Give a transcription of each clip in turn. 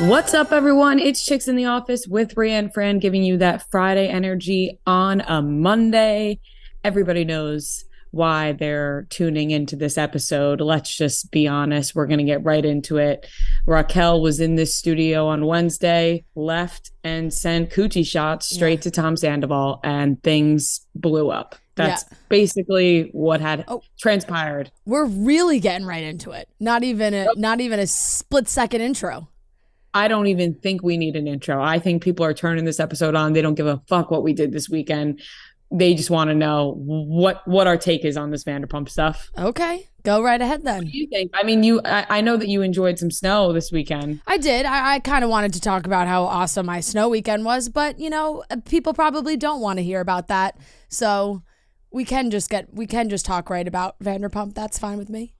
What's up, everyone? It's Chicks in the Office with Rhea and Fran, giving you that Friday energy on a Monday. Everybody knows why they're tuning into this episode. Let's just be honest. We're going to get right into it. Raquel was in this studio on Wednesday, left and sent coochie shots straight to Tom Sandoval, and things blew up. That's basically what had transpired. We're really getting right into it. Not even a split-second intro. I don't even think we need an intro. I think people are turning this episode on. They don't give a fuck what we did this weekend. They just want to know what our take is on this Vanderpump stuff. Okay, go right ahead then. What do you think? I mean, I know that you enjoyed some snow this weekend. I did. I kind of wanted to talk about how awesome my snow weekend was, but people probably don't want to hear about that. So we can just talk right about Vanderpump. That's fine with me.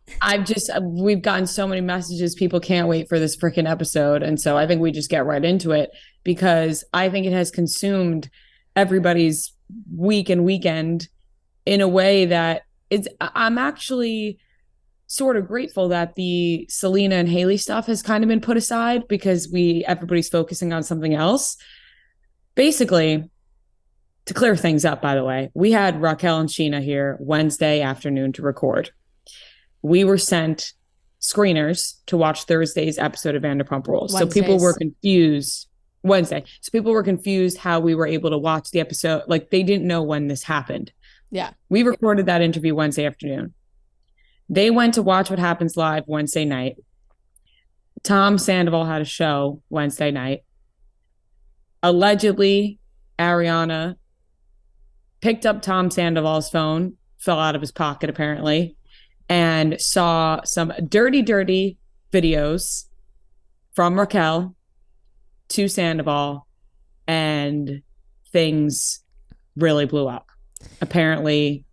We've gotten so many messages. People can't wait for this freaking episode. And so I think we just get right into it, because I think it has consumed everybody's week and weekend in a way that I'm actually sort of grateful that the Selena and Haley stuff has kind of been put aside, because everybody's focusing on something else. Basically, to clear things up, by the way, we had Raquel and Sheena here Wednesday afternoon to record. We were sent screeners to watch Thursday's episode of Vanderpump Rules. So people were confused. Wednesday. So people were confused how we were able to watch the episode. Like, they didn't know when this happened. Yeah. We recorded that interview Wednesday afternoon. They went to watch What Happens Live Wednesday night. Tom Sandoval had a show Wednesday night. Allegedly, Ariana picked up Tom Sandoval's phone, fell out of his pocket apparently, and saw some dirty videos from Raquel to Sandoval, and things really blew up. Apparently,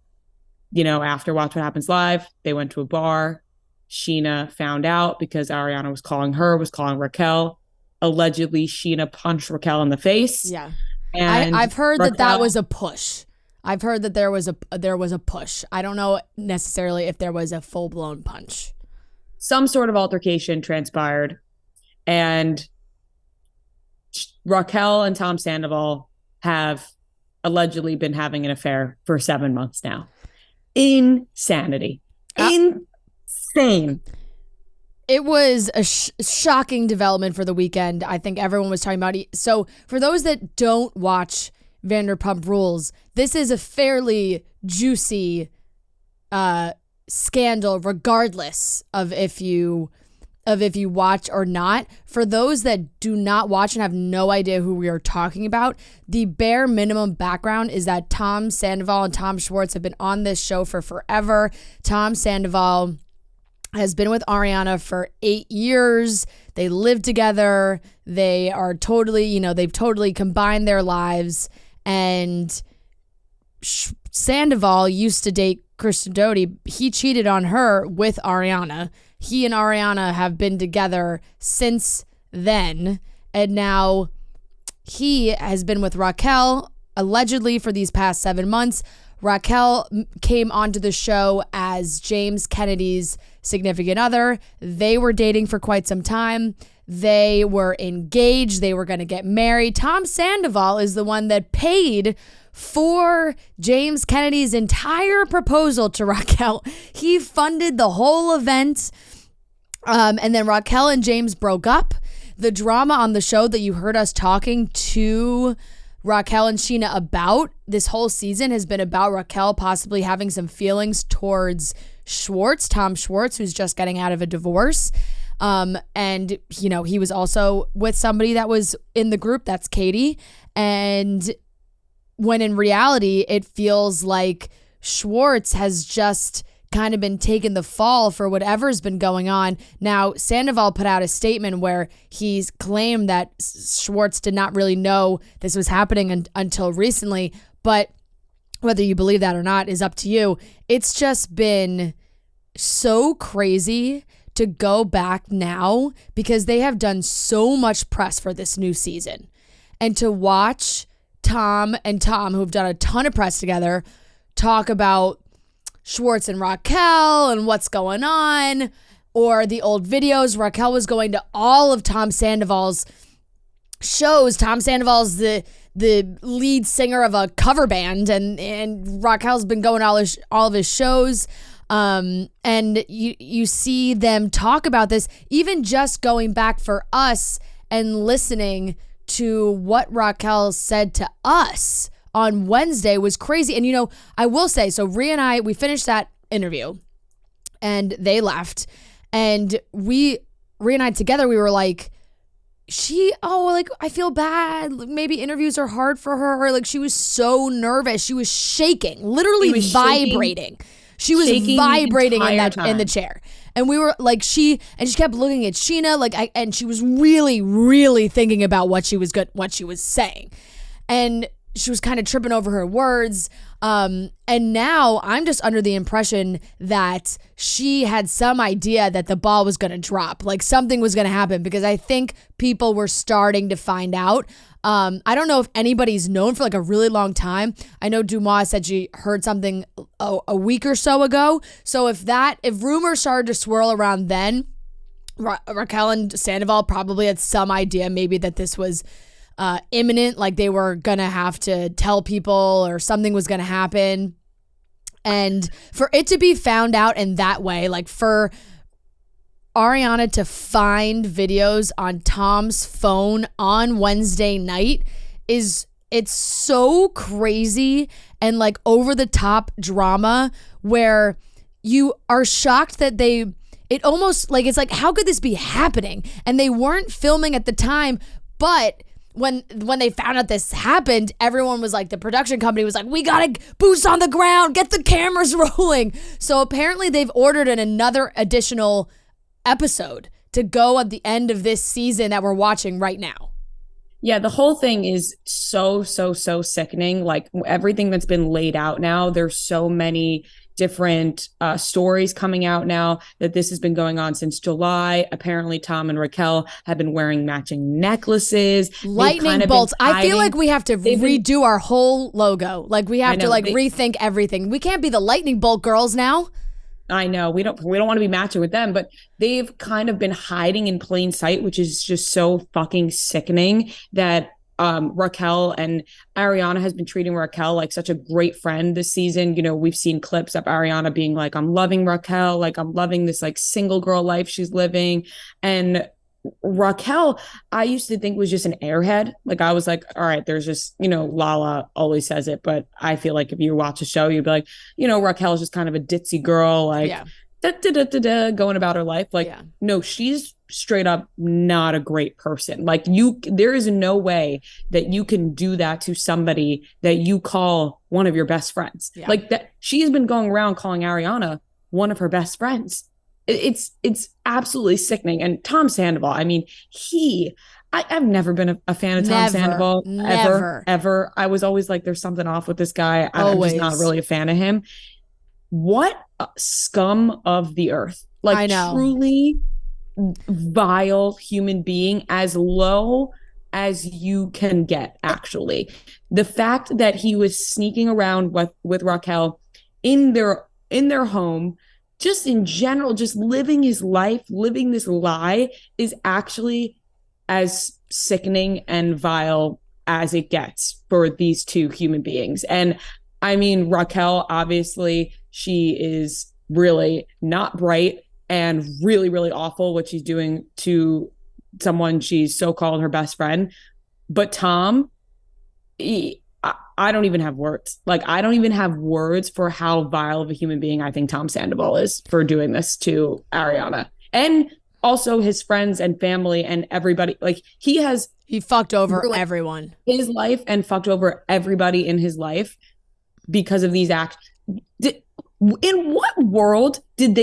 after Watch What Happens Live, they went to a bar. Sheena found out because Ariana was calling Raquel. Allegedly, Sheena punched Raquel in the face. Yeah. And I've heard that was a push. I've heard that there was a push. I don't know necessarily if there was a full-blown punch. Some sort of altercation transpired, and Raquel and Tom Sandoval have allegedly been having an affair for 7 months now. Insanity. Insane. It was a shocking development for the weekend. I think everyone was talking about it. So for those that don't watch Vanderpump Rules, this is a fairly juicy scandal, regardless of if you watch or not. For those that do not watch and have no idea who we are talking about, the bare minimum background is that Tom Sandoval and Tom Schwartz have been on this show for forever. Tom Sandoval has been with Ariana for 8 years. They live together. They are totally, they've totally combined their lives. And Sandoval used to date Kristen Doty. He cheated on her with Ariana. He and Ariana have been together since then. And now he has been with Raquel, allegedly, for these past 7 months. Raquel came onto the show as James Kennedy's significant other. They were dating for quite some time. They were engaged. They were going to get married. Tom Sandoval is the one that paid for James Kennedy's entire proposal to Raquel. He funded the whole event. And then Raquel and James broke up. The drama on the show that you heard us talking to Raquel and Sheena about this whole season has been about Raquel possibly having some feelings towards Tom Schwartz, who's just getting out of a divorce. And he was also with somebody that was in the group, that's Katie. And when in reality, it feels like Schwartz has just kind of been taking the fall for whatever's been going on. Now, Sandoval put out a statement where he's claimed that Schwartz did not really know this was happening until recently, but whether you believe that or not is up to you. It's just been so crazy to go back now because they have done so much press for this new season. And to watch Tom, who've done a ton of press together, talk about Schwartz and Raquel and what's going on, or the old videos. Raquel was going to all of Tom Sandoval's shows. Tom Sandoval's the lead singer of a cover band, and Raquel's been going to all of his shows. And you see them talk about this, even just going back for us and listening to what Raquel said to us on Wednesday was crazy. And, I will say, so Rhea and I, we finished that interview and they left, and Rhea and I together, we were like, I feel bad. Maybe interviews are hard for her. Like, she was so nervous. She was shaking, literally vibrating. She was vibrating in the chair. And we were like, she kept looking at Sheena, and she was really, really thinking about what she was saying. And she was kind of tripping over her words. And now I'm just under the impression that she had some idea that the ball was going to drop, like something was going to happen, because I think people were starting to find out. I don't know if anybody's known for like a really long time. I know Dumois said she heard something a week or so ago. So if rumors started to swirl around then, Raquel and Sandoval probably had some idea maybe that this was imminent, like they were going to have to tell people or something was going to happen. And for it to be found out in that way, like for Ariana to find videos on Tom's phone on Wednesday night it's so crazy and like over the top drama, where you are shocked that it almost like, it's like, how could this be happening? And they weren't filming at the time, but when they found out this happened, everyone was like, the production company was like, we gotta boots on the ground, get the cameras rolling. So apparently they've ordered another additional episode to go at the end of this season that we're watching right now. Yeah, the whole thing is so sickening. Like, everything that's been laid out now, there's so many different stories coming out now that this has been going on since July. Apparently, Tom and Raquel have been wearing matching necklaces. Lightning bolts. I feel like we have to redo our whole logo. Like, we have to rethink everything. We can't be the lightning bolt girls now. I know we don't want to be matching with them, but they've kind of been hiding in plain sight, which is just so fucking sickening that Raquel and Ariana has been treating Raquel like such a great friend this season. We've seen clips of Ariana being like, I'm loving Raquel, like I'm loving this like single girl life she's living. And Raquel, I used to think was just an airhead. Like, I was like, all right, there's just, Lala always says it, but I feel like if you watch a show, you'd be like, Raquel's just kind of a ditzy girl, like going about her life. Like, no, she's straight up not a great person. Like, there is no way that you can do that to somebody that you call one of your best friends. Yeah. Like, that she's been going around calling Ariana one of her best friends. It's absolutely sickening. And Tom Sandoval, I mean, I've never been a fan of Tom Sandoval, ever. I was always like, there's something off with this guy. I'm just not really a fan of him. What a scum of the earth. Like, I know. Truly vile human being, as low as you can get, actually. The fact that he was sneaking around with Raquel in their home, just in general, just living his life, living this lie, is actually as sickening and vile as it gets for these two human beings. And I mean, Raquel, obviously, she is really not bright and really, really awful what she's doing to someone she's so-called her best friend. But Tom, I don't even have words. Like, I don't even have words for how vile of a human being I think Tom Sandoval is for doing this to Ariana. And also his friends and family and everybody. Like, he fucked over everyone. His life and fucked over everybody in his life because of these acts. In what world did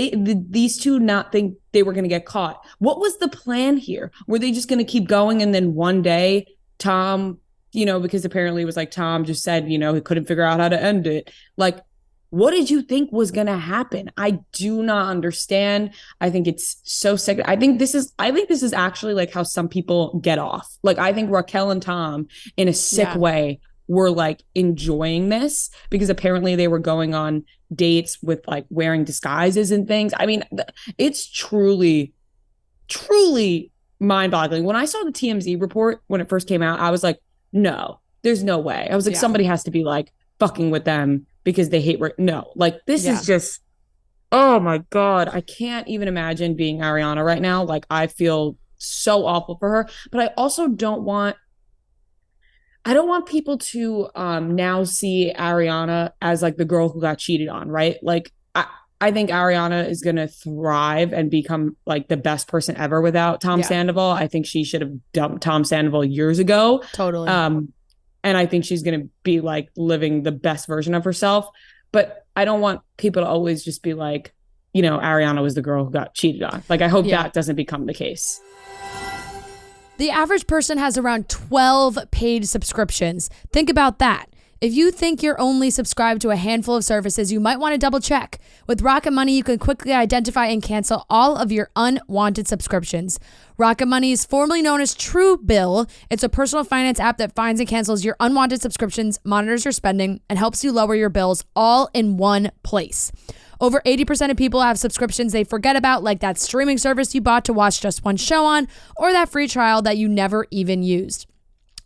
these two not think they were going to get caught? What was the plan here? Were they just going to keep going, and then one day Tom, because apparently it was like Tom just said, he couldn't figure out how to end it. Like, what did you think was going to happen? I do not understand. I think it's so sick. I think this is actually like how some people get off. Like, I think Raquel and Tom, in a sick way, were like enjoying this, because apparently they were going on dates with like wearing disguises and things. I mean, it's truly mind-boggling. When I saw the TMZ report when it first came out, I was like, no, there's no way. I was like, somebody has to be like fucking with them because they hate no, like this is just, oh my God, I can't even imagine being Ariana right now. Like, I feel so awful for her, but I also don't want people to now see Ariana as like the girl who got cheated on, right? Like, I think Ariana is going to thrive and become like the best person ever without Tom Sandoval. I think she should have dumped Tom Sandoval years ago. Totally. And I think she's going to be like living the best version of herself. But I don't want people to always just be like, you know, Ariana was the girl who got cheated on. Like, I hope that doesn't become the case. The average person has around 12 paid subscriptions. Think about that. If you think you're only subscribed to a handful of services, you might want to double check. With Rocket Money, you can quickly identify and cancel all of your unwanted subscriptions. Rocket Money is formerly known as Truebill. It's a personal finance app that finds and cancels your unwanted subscriptions, monitors your spending, and helps you lower your bills all in one place. Over 80% of people have subscriptions they forget about, like that streaming service you bought to watch just one show on, or that free trial that you never even used.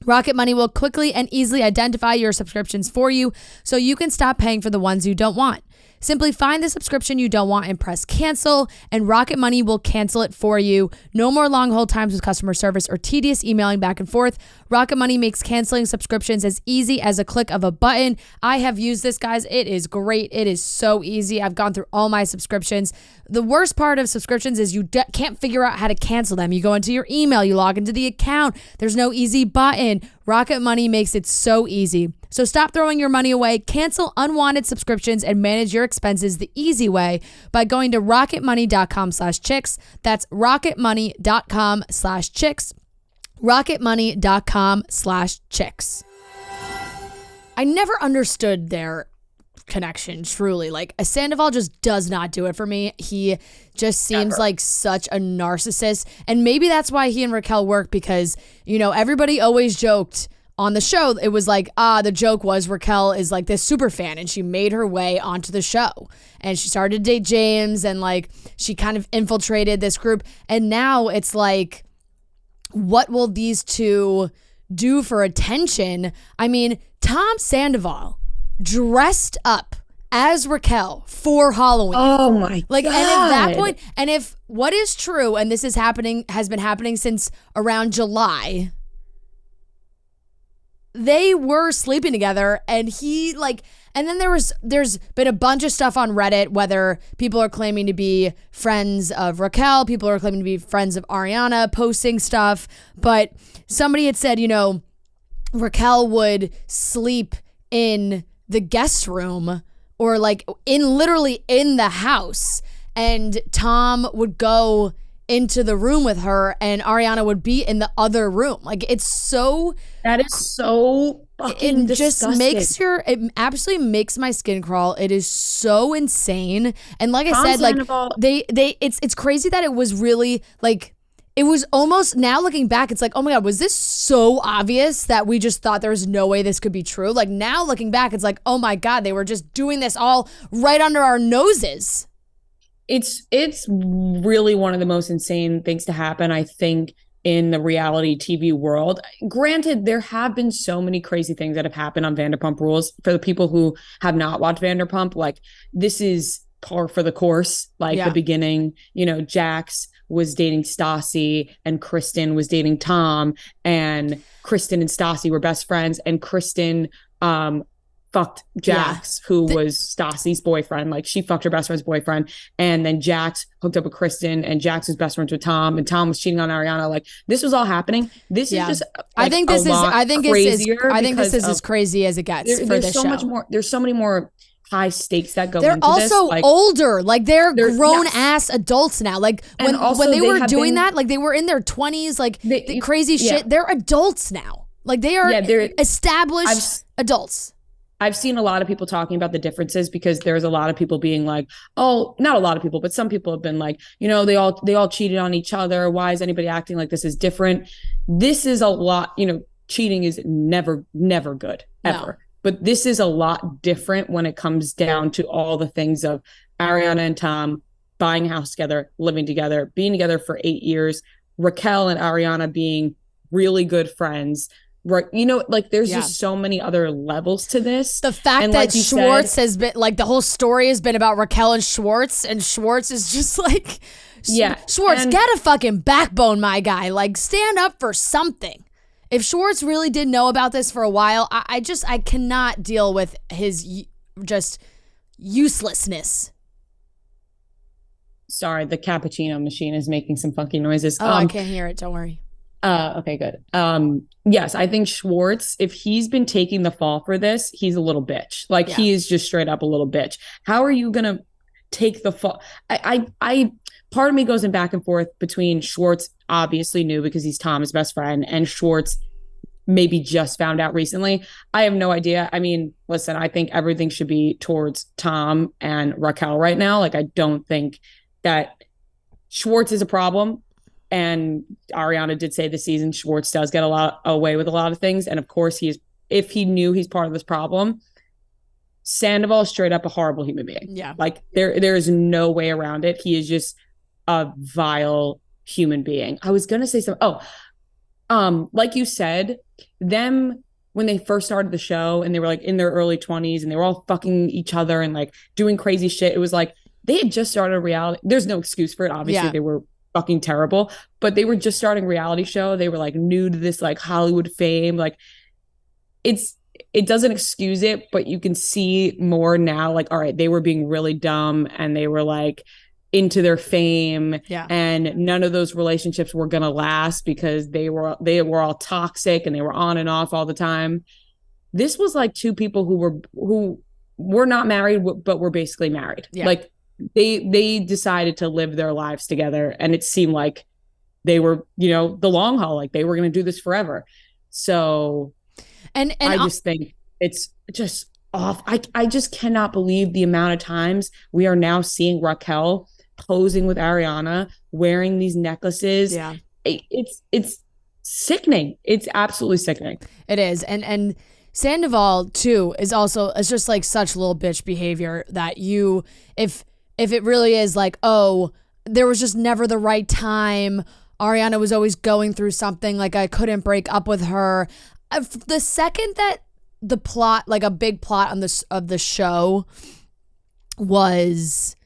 Rocket Money will quickly and easily identify your subscriptions for you so you can stop paying for the ones you don't want. Simply find the subscription you don't want and press cancel, and Rocket Money will cancel it for you. No more long hold times with customer service or tedious emailing back and forth. Rocket Money makes canceling subscriptions as easy as a click of a button. I have used this, guys. It is great. It is so easy. I've gone through all my subscriptions. The worst part of subscriptions is you can't figure out how to cancel them. You go into your email, you log into the account. There's no easy button. Rocket Money makes it so easy. So stop throwing your money away, cancel unwanted subscriptions, and manage your expenses the easy way by going to rocketmoney.com/chicks. That's rocketmoney.com/chicks. rocketmoney.com/chicks. I never understood their connection, truly. Like, Sandoval just does not do it for me. He just seems like such a narcissist. And maybe that's why he and Raquel work, because, you know, everybody always joked on the show. It was like, the joke was Raquel is like this super fan and she made her way onto the show and she started to date James and like she kind of infiltrated this group. And now it's like, what will these two do for attention? I mean, Tom Sandoval dressed up as Raquel for Halloween. Oh my God. God. And at that point, and if what is true, and this is happening, has been happening since around July, they were sleeping together, and he like, and then there's been a bunch of stuff on Reddit, whether people are claiming to be friends of Raquel, people are claiming to be friends of Ariana, posting stuff, but somebody had said, you know, Raquel would sleep in the guest room or like literally in the house, and Tom would go into the room with her and Ariana would be in the other room. Like, it's so, that is so fucking disgusting. It absolutely makes my skin crawl. It is so insane. And like I said, Sandoval, like it's crazy that it was really like, it was almost, now looking back, it's like, oh my God, was this so obvious that we just thought there was no way this could be true? Like, now looking back, it's like, oh my God, they were just doing this all right under our noses. It's really one of the most insane things to happen, I think, in the reality TV world. Granted, there have been so many crazy things that have happened on Vanderpump Rules. For the people who have not watched Vanderpump, like, this is par for the course. Like, the beginning, you know, Jax was dating Stassi and Kristen was dating Tom, and Kristen and Stassi were best friends, and Kristen fucked Jax, who was Stassi's boyfriend. Like, she fucked her best friend's boyfriend, and then Jax hooked up with Kristen, and Jax was best friends with Tom, and Tom was cheating on Ariana. Like, this was all happening. This is just like, I think this is as crazy as it gets for this show. There's so many more high stakes that go they're into also this. Like, older. Like, they're grown ass adults now. Like, when they were doing that, like, they were in their 20s, like, the crazy shit. They're adults now. Like, they are established adults. I've seen a lot of people talking about the differences, because there's a lot of people being like, oh, not a lot of people, but some people have been like, you know, they all cheated on each other. Why is anybody acting like this is different? This is a lot, you know, cheating is never good. ever. No. But this is a lot different when it comes down to all the things of Ariana and Tom buying a house together, living together, being together for 8 years, Raquel and Ariana being really good friends. Right, you know, like there's just so many other levels to this. The fact and that like Schwartz has been like the whole story has been about Raquel and Schwartz is just like, Schwartz, get a fucking backbone, my guy. Like, stand up for something. If Schwartz really did know about this for a while, I cannot deal with his just uselessness. Sorry, the cappuccino machine is making some funky noises. Oh, I can't hear it. Don't worry. Okay, good. Yes, I think Schwartz, if he's been taking the fall for this, he's a little bitch. Like he is just straight up a little bitch. How are you gonna take the fall? I part of me goes in back and forth between Schwartz obviously knew because he's Tom's best friend, and Schwartz maybe just found out recently. I have no idea. I mean, listen, I think everything should be towards Tom and Raquel right now. Like, I don't think that Schwartz is a problem. And Ariana did say this season Schwartz does get away with a lot of things. And of course, if he knew he's part of this problem, Sandoval is straight up a horrible human being. Yeah. Like there is no way around it. He is just a vile human being. I was going to say something. Like you said, them when they first started the show and they were like in their early 20s and they were all fucking each other and like doing crazy shit. It was like they had just started a reality. There's no excuse for it. Obviously, they were fucking terrible, but they were just starting a reality show. They were like new to this like Hollywood fame. Like it doesn't excuse it, but you can see more now. Like, all right, they were being really dumb and they were like into their fame, and none of those relationships were gonna last because they were all toxic and they were on and off all the time. This was like two people who were not married but were basically married. Like they decided to live their lives together, and it seemed like they were, you know, the long haul, like they were going to do this forever. So and I just think it's just off. I just cannot believe the amount of times we are now seeing Raquel posing with Ariana wearing these necklaces. It's sickening. It's absolutely sickening. It is. And Sandoval too is just like such little bitch behavior that if it really is like, oh, there was just never the right time. Ariana was always going through something. Like, I couldn't break up with her. The second that the plot, like a big plot of the show, was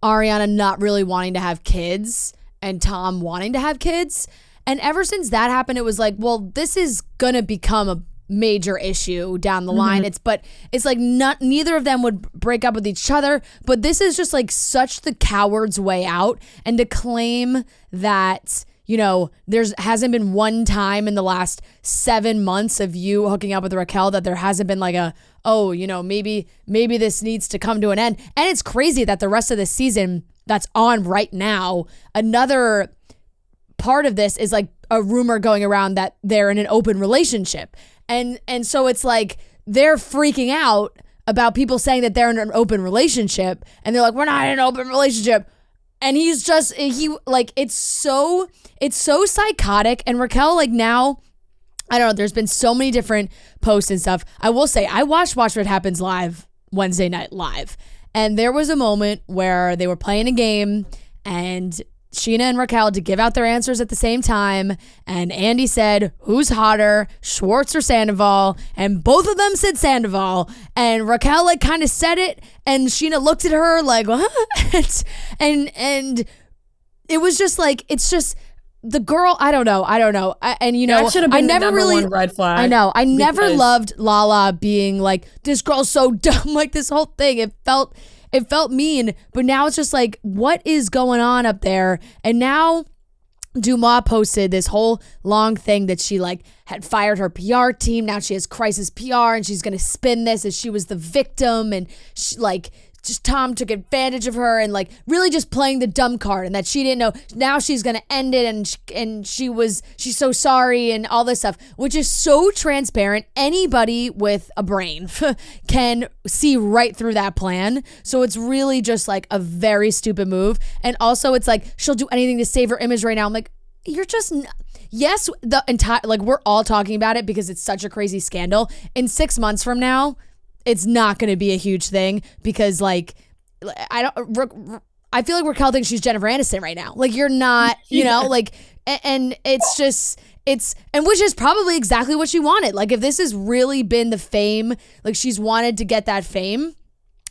Ariana not really wanting to have kids and Tom wanting to have kids. And ever since that happened, it was like, well, this is going to become a major issue down the line. It's like neither of them would break up with each other, but this is just like such the coward's way out. And to claim that, you know, hasn't been one time in the last 7 months of you hooking up with Raquel that there hasn't been like maybe this needs to come to an end. And it's crazy that the rest of the season that's on right now, another part of this is like a rumor going around that they're in an open relationship. And so it's like they're freaking out about people saying that they're in an open relationship, and they're like, we're not in an open relationship. And it's so psychotic. And Raquel, like, now, I don't know, there's been so many different posts and stuff. I will say, I watched Watch What Happens Live Wednesday night live, and there was a moment where they were playing a game and Sheena and Raquel to give out their answers at the same time, and Andy said, who's hotter, Schwartz or Sandoval? And both of them said Sandoval, and Raquel like kind of said it, and Sheena looked at her like, what? and it was just like, it's just the girl, I don't know. And you know, that should have been the number one red flag. I know. I never loved Lala being like, this girl's so dumb, like this whole thing. It felt mean, but now it's just like, what is going on up there? And now Dumas posted this whole long thing that she like had fired her PR team. Now she has crisis PR and she's going to spin this as she was the victim. And she, like, just Tom took advantage of her and like really just playing the dumb card, and that she didn't know. Now she's going to end it, and she's so sorry and all this stuff, which is so transparent. Anybody with a brain can see right through that plan. So it's really just like a very stupid move. And also it's like, she'll do anything to save her image right now. I'm like, you're just, yes, the entire, like, we're all talking about it because it's such a crazy scandal. In 6 months from now, it's not going to be a huge thing because, like, I feel like Raquel thinks she's Jennifer Aniston right now. Like, you're not, you know, like, and it's just, and which is probably exactly what she wanted. Like, if this has really been the fame, like, she's wanted to get that fame.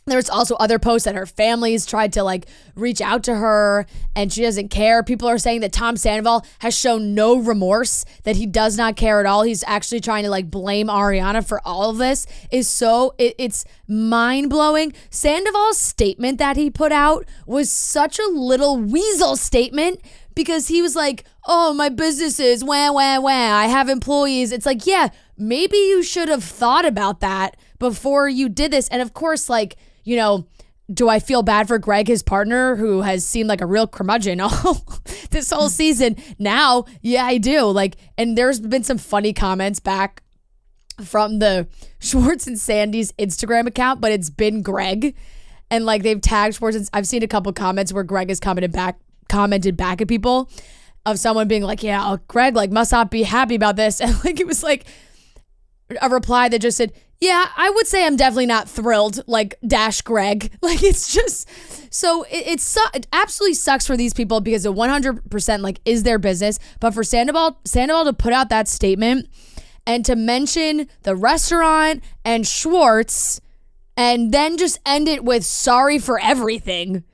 There's also other posts that her family's tried to, like, reach out to her and she doesn't care. People are saying that Tom Sandoval has shown no remorse, that he does not care at all. He's actually trying to, like, blame Ariana for all of this. It's mind-blowing. Sandoval's statement that he put out was such a little weasel statement because he was like, oh, my business is wah, wah, wah. I have employees. It's like, yeah, maybe you should have thought about that before you did this. And of course, like, you know, do I feel bad for Greg, his partner, who has seemed like a real curmudgeon all this whole season? Now, yeah, I do. Like, and there's been some funny comments back from the Schwartz and Sandy's Instagram account, but it's been Greg. And, like, they've tagged Schwartz. And I've seen a couple comments where Greg has commented back at people of someone being like, yeah, Greg, like, must not be happy about this. And, like, it was like a reply that just said, yeah, I would say I'm definitely not thrilled, like, dash Greg. Like, it's just, so it absolutely sucks for these people because it 100% like is their business. But for Sandoval to put out that statement and to mention the restaurant and Schwartz and then just end it with sorry for everything.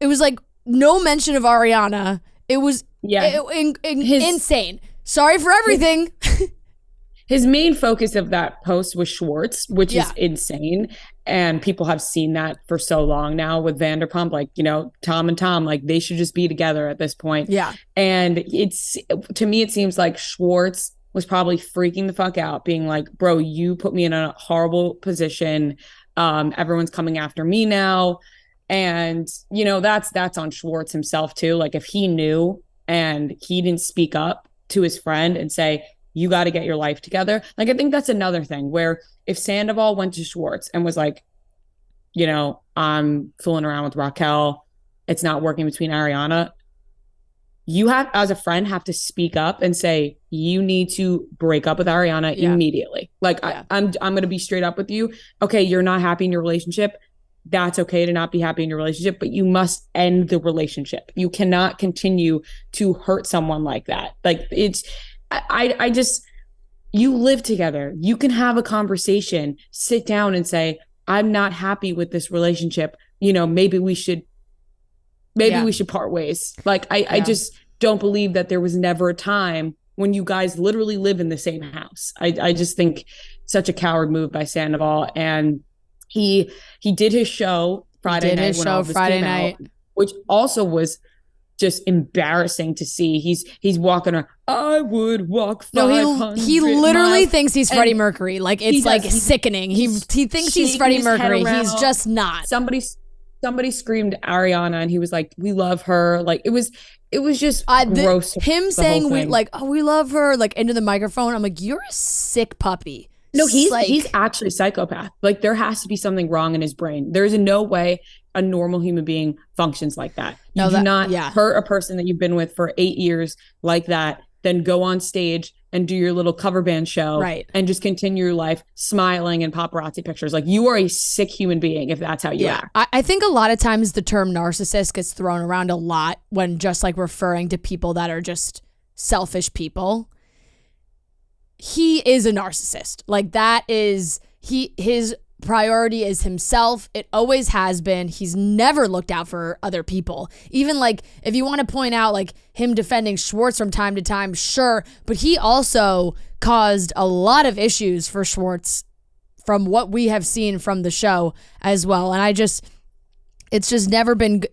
It was like no mention of Ariana. It was insane. Sorry for everything. His main focus of that post was Schwartz, which is insane. And people have seen that for so long now with Vanderpump. Like, you know, Tom and Tom, like, they should just be together at this point. Yeah. And to me, it seems like Schwartz was probably freaking the fuck out, being like, bro, you put me in a horrible position. Everyone's coming after me now. And, you know, that's on Schwartz himself, too. Like, if he knew and he didn't speak up to his friend and say, you got to get your life together. Like, I think that's another thing where if Sandoval went to Schwartz and was like, you know, I'm fooling around with Raquel, it's not working between Ariana, you have, as a friend, have to speak up and say, you need to break up with Ariana immediately. Like, I'm going to be straight up with you. Okay, you're not happy in your relationship. That's okay to not be happy in your relationship, but you must end the relationship. You cannot continue to hurt someone like that. Like, I just, you live together. You can have a conversation, sit down and say, I'm not happy with this relationship. You know, maybe we should part ways. Like, I just don't believe that there was never a time when you guys literally live in the same house. I just think such a coward move by Sandoval. And he did his show Friday night, which also was just embarrassing to see. He's walking around. I would walk 500 No, he literally miles. thinks he's Freddie Mercury. Like, it's like sickening. He thinks he's Freddie Mercury. He's just not. Somebody screamed Ariana and he was like, we love her. Like, it was just gross. Him saying we love her, like, into the microphone. I'm like, you're a sick puppy. No, he's actually a psychopath. Like, there has to be something wrong in his brain. There's no way a normal human being functions like that. You do not hurt a person that you've been with for 8 years like that, then go on stage and do your little cover band show and just continue your life smiling in paparazzi pictures. Like, you are a sick human being if that's how you act. I think a lot of times the term narcissist gets thrown around a lot when just, like, referring to people that are just selfish people. He is a narcissist. Like, that is, his priority is himself. It always has been. He's never looked out for other people. Even, like, if you want to point out, like, him defending Schwartz from time to time, sure, but he also caused a lot of issues for Schwartz from what we have seen from the show as well. And it's never been good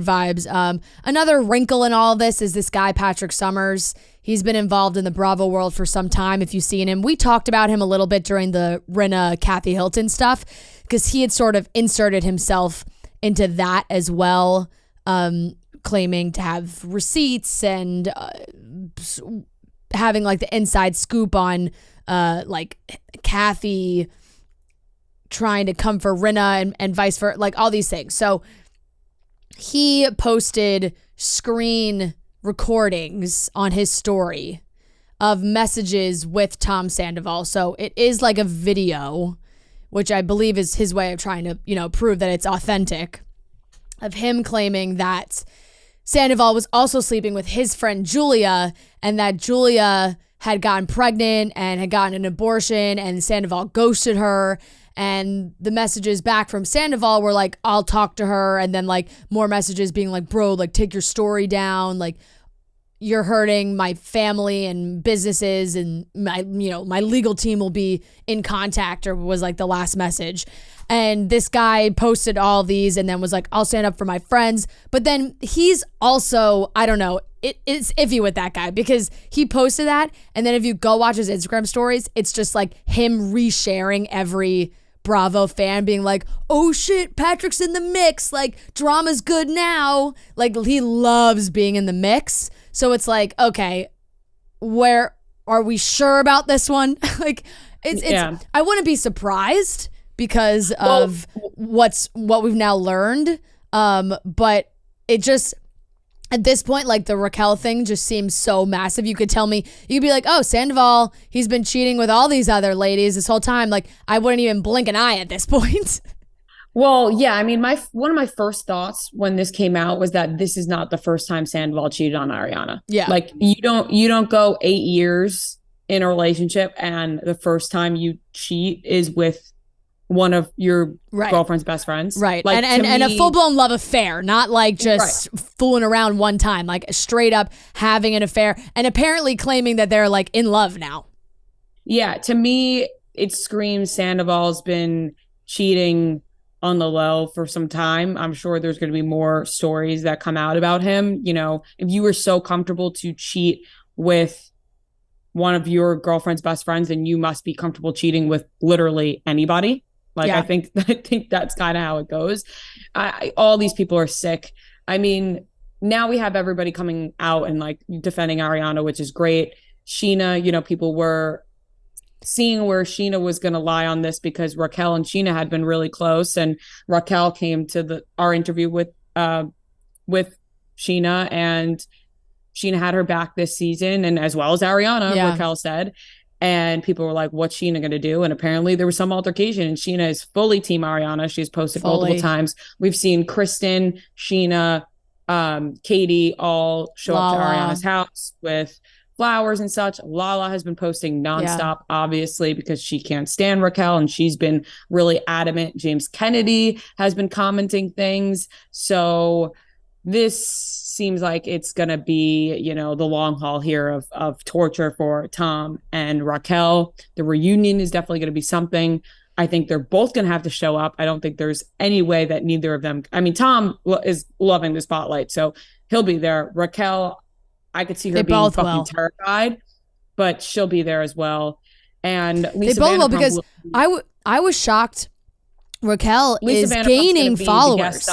vibes. Another wrinkle in all of this is this guy, Patrick Summers. He's been involved in the Bravo world for some time. If you've seen him, we talked about him a little bit during the Rinna Kathy Hilton stuff because he had sort of inserted himself into that as well, claiming to have receipts and having, like, the inside scoop on like Kathy trying to come for Rinna and vice versa, like all these things. So he posted screen recordings on his story of messages with Tom Sandoval. So it is like a video, which I believe is his way of trying to, prove that it's authentic, of him claiming that Sandoval was also sleeping with his friend Julia, and that Julia had gotten pregnant and had gotten an abortion, and Sandoval ghosted her. And the messages back from Sandoval were like, I'll talk to her. And then like more messages being like, bro, like take your story down. Like, you're hurting my family and businesses, and my legal team will be in contact, or was like the last message. And this guy posted all these and then was like, I'll stand up for my friends. But then he's also, I don't know, it's iffy with that guy, because he posted that. And then if you go watch his Instagram stories, it's just like him resharing every Bravo fan being like, oh shit, Patrick's in the mix. Like, drama's good now. Like, he loves being in the mix. So it's like, okay, where are we sure about this one? Like, it's I wouldn't be surprised because of what we've now learned. But it just, at this point, like the Raquel thing just seems so massive. You could be like, oh, Sandoval, he's been cheating with all these other ladies this whole time. Like, I wouldn't even blink an eye at this point. Well, yeah, I mean, one of my first thoughts when this came out was that this is not the first time Sandoval cheated on Ariana. Yeah. Like, you don't go 8 years in a relationship and the first time you cheat is with one of your girlfriend's best friends. Right. Like, and a full-blown love affair, not like just fooling around one time, like straight up having an affair and apparently claiming that they're like in love now. Yeah, to me, it screams Sandoval's been cheating on the low for some time. I'm sure there's going to be more stories that come out about him. If you were so comfortable to cheat with one of your girlfriend's best friends, then you must be comfortable cheating with literally anybody. Like, yeah. I think that's kind of how it goes. All these people are sick. I mean, now we have everybody coming out and like defending Ariana, which is great. Sheena, people were seeing where Sheena was going to lie on this because Raquel and Sheena had been really close, and Raquel came to our interview with Sheena, and Sheena had her back this season, and as well as Ariana, Raquel said. And people were like, what's Sheena going to do? And apparently there was some altercation, and Sheena is fully team Ariana. She's posted multiple times. We've seen Kristen, Sheena, Katie all show up to Ariana's house with flowers and such. Lala has been posting nonstop, obviously, because she can't stand Raquel, and she's been really adamant. James Kennedy has been commenting things. So this seems like it's going to be, the long haul here of torture for Tom and Raquel. The reunion is definitely going to be something. I think they're both going to have to show up. I don't think there's any way that neither of them. I mean, Tom is loving the spotlight, so he'll be there. Raquel, I could see her being fucking terrified, but she'll be there as well. And Lisa they both will, because I was shocked. Raquel is gaining followers.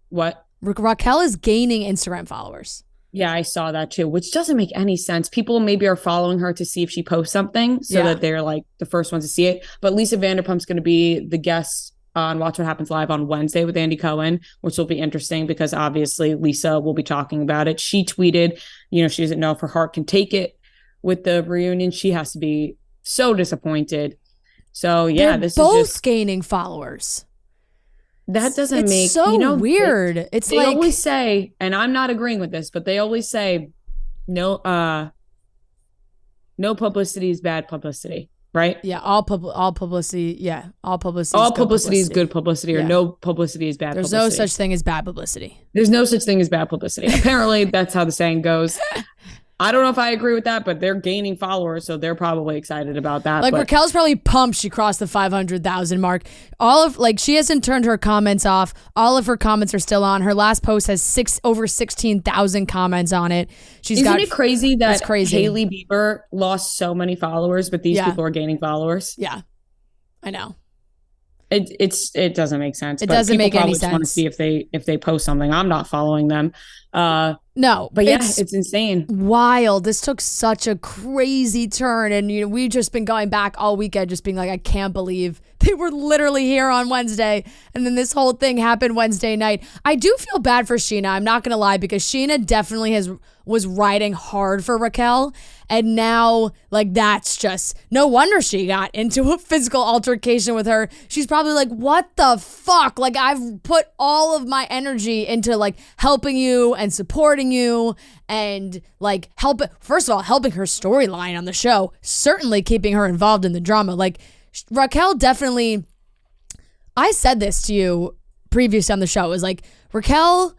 What? Raquel is gaining Instagram followers. Yeah, I saw that too, which doesn't make any sense. People maybe are following her to see if she posts something so that they're like the first ones to see it. But Lisa Vanderpump's going to be the guest on Watch What Happens Live on Wednesday with Andy Cohen, which will be interesting because obviously Lisa will be talking about it. She tweeted, she doesn't know if her heart can take it with the reunion. She has to be so disappointed. So yeah, this is both gaining followers. That doesn't make so weird. They always say, and I'm not agreeing with this, but they always say no publicity is bad publicity, right? Yeah, all publicity. Yeah, all publicity. All publicity is good publicity, or no publicity is bad publicity. There's no such thing as bad publicity. There's no such thing as bad publicity. Apparently, that's how the saying goes. I don't know if I agree with that, but they're gaining followers, so they're probably excited about that. Like, Raquel's probably pumped she crossed the 500,000 mark. She hasn't turned her comments off. All of her comments are still on. Her last post has over 16,000 comments on it. Isn't it crazy that Hailey Bieber lost so many followers, but these people are gaining followers? Yeah, I know. It doesn't make sense. It doesn't make any sense. Want to see if they post something. I'm not following them. No, But yeah, it's insane. Wild. This took such a crazy turn. And we've just been going back all weekend just being like, I can't believe they were literally here on Wednesday. And then this whole thing happened Wednesday night. I do feel bad for Sheena. I'm not going to lie, because Sheena definitely was riding hard for Raquel. And now, like, that's just no wonder she got into a physical altercation with her. She's probably like, what the fuck? Like, I've put all of my energy into like helping you and supporting you and like first of all, helping her storyline on the show, certainly keeping her involved in the drama. Like, Raquel definitely, I said this to you previously on the show, is like, Raquel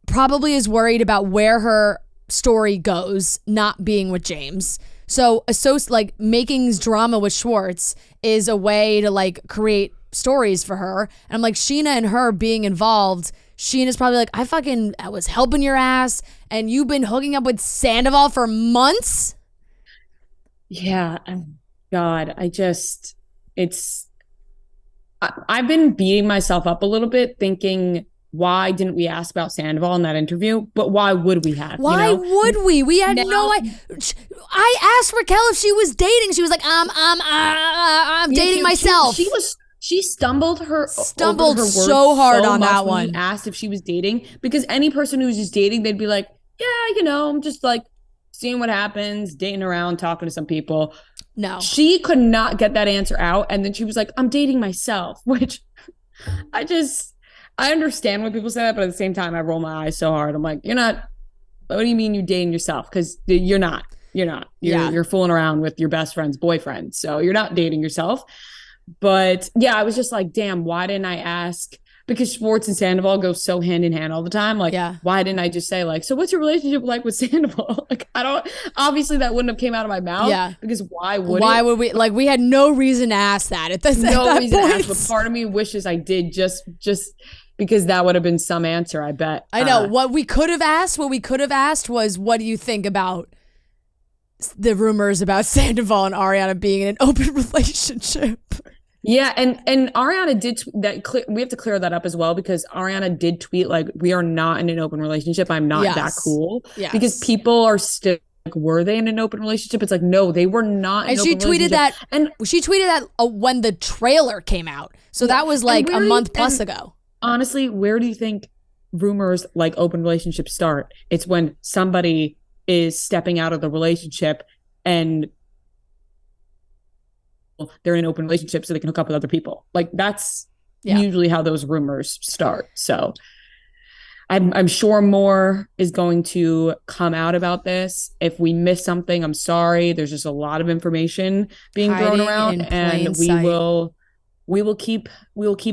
probably is worried about where her story goes not being with James. So like making drama with Schwartz is a way to like create stories for her. And I'm like, Sheena and her being involved, Sheena's probably like, I was helping your ass and you've been hooking up with Sandoval for months. Yeah. God, I've been beating myself up a little bit thinking, why didn't we ask about Sandoval in that interview? But why would we have? Why would we? We had no idea. I asked Raquel if she was dating. She was like, I'm dating myself. She stumbled her words so hard on that when one. he asked if she was dating, because any person who's just dating, they'd be like, yeah, I'm just like seeing what happens, dating around, talking to some people. No. She could not get that answer out. And then she was like, I'm dating myself, which I understand when people say that, but at the same time, I roll my eyes so hard. I'm like, you're not, what do you mean you're dating yourself? Because you're not. You're fooling around with your best friend's boyfriend. So you're not dating yourself. But yeah, I was just like, damn, why didn't I ask? Because Schwartz and Sandoval go so hand in hand all the time. Like, why didn't I just say like, so what's your relationship like with Sandoval? Like, obviously that wouldn't have came out of my mouth. Yeah. Because why would we? Like, we had no reason to ask that at this no at reason that to point. ask, but part of me wishes I did just because that would have been some answer, I bet. I know. What we could have asked was, what do you think about the rumors about Sandoval and Ariana being in an open relationship? Yeah, and Ariana did that. We have to clear that up as well, because Ariana did tweet like, we are not in an open relationship. I'm not that cool. Yes. Because people are still like, were they in an open relationship? It's like, no, they were not. And she tweeted that. And she tweeted that when the trailer came out. So that was like a month plus ago. Honestly, where do you think rumors like open relationships start? It's when somebody is stepping out of the relationship and they're in an open relationship so they can hook up with other people. Like, that's usually how those rumors start. So I'm sure more is going to come out about this. If we miss something, I'm sorry. There's just a lot of information being thrown around, and we will keep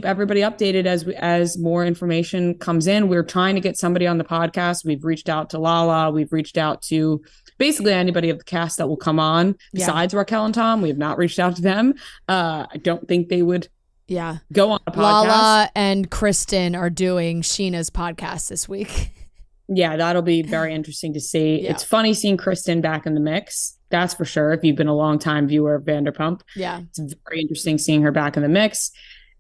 everybody updated as more information comes in. We're trying to get somebody on the podcast. We've reached out to Lala. We've reached out to basically anybody of the cast that will come on besides Raquel and Tom. We have not reached out to them. I don't think they would go on a podcast. Lala and Kristen are doing Sheena's podcast this week. Yeah, that'll be very interesting to see. Yeah. It's funny seeing Kristen back in the mix. That's for sure. If you've been a long time viewer of Vanderpump, it's very interesting seeing her back in the mix.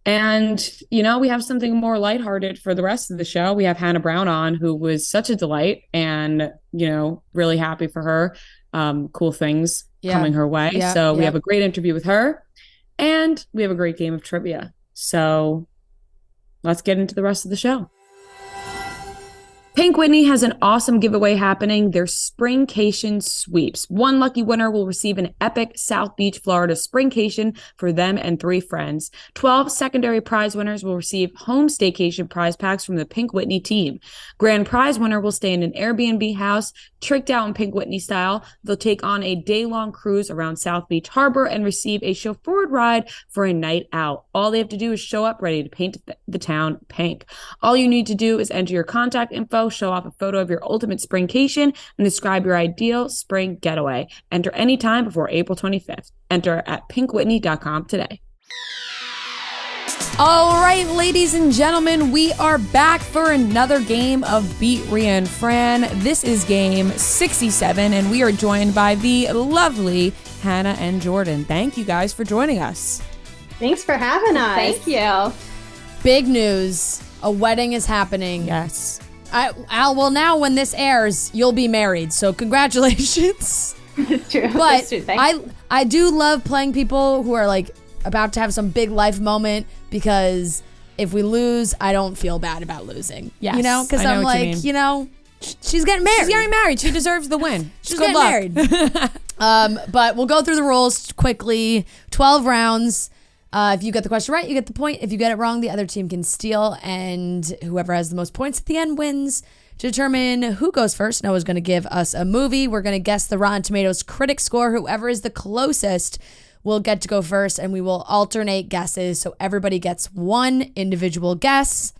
And, we have something more lighthearted for the rest of the show. We have Hannah Brown on, who was such a delight, and, really happy for her. Cool things coming her way. Yeah. So we have a great interview with her, and we have a great game of trivia. So let's get into the rest of the show. Pink Whitney has an awesome giveaway happening. Their Springcation Sweeps. One lucky winner will receive an epic South Beach, Florida Springcation for them and 3 friends. 12 secondary prize winners will receive home staycation prize packs from the Pink Whitney team. Grand prize winner will stay in an Airbnb house, tricked out in Pink Whitney style. They'll take on a day-long cruise around South Beach Harbor and receive a chauffeured ride for a night out. All they have to do is show up ready to paint the town pink. All you need to do is enter your contact info, show off a photo of your ultimate springcation, and describe your ideal spring getaway. Enter anytime before April 25th. Enter at pinkwhitney.com today. All right, ladies and gentlemen, we are back for another game of Beat Rhea and Fran. This is game 67, and we are joined by the lovely Hannah and Jordan. Thank you guys for joining us. Thanks for having us. Thank you. Big news. A wedding is happening. Yes. Well, now when this airs, you'll be married. So congratulations. It's true. But It's true. Thanks. I do love playing people who are like about to have some big life moment, because if we lose, I don't feel bad about losing. Yes, You know, because I know I'm what you like, mean. you know, she's getting married. She's getting married. She deserves the win. She's Good getting luck. married. But we'll go through the rules quickly. 12 rounds. If you get the question right, you get the point. If you get it wrong, the other team can steal, and whoever has the most points at the end wins. To determine who goes first, Noah's going to give us a movie. We're going to guess the Rotten Tomatoes critic score. Whoever is the closest will get to go first, and we will alternate guesses, so everybody gets one individual guess.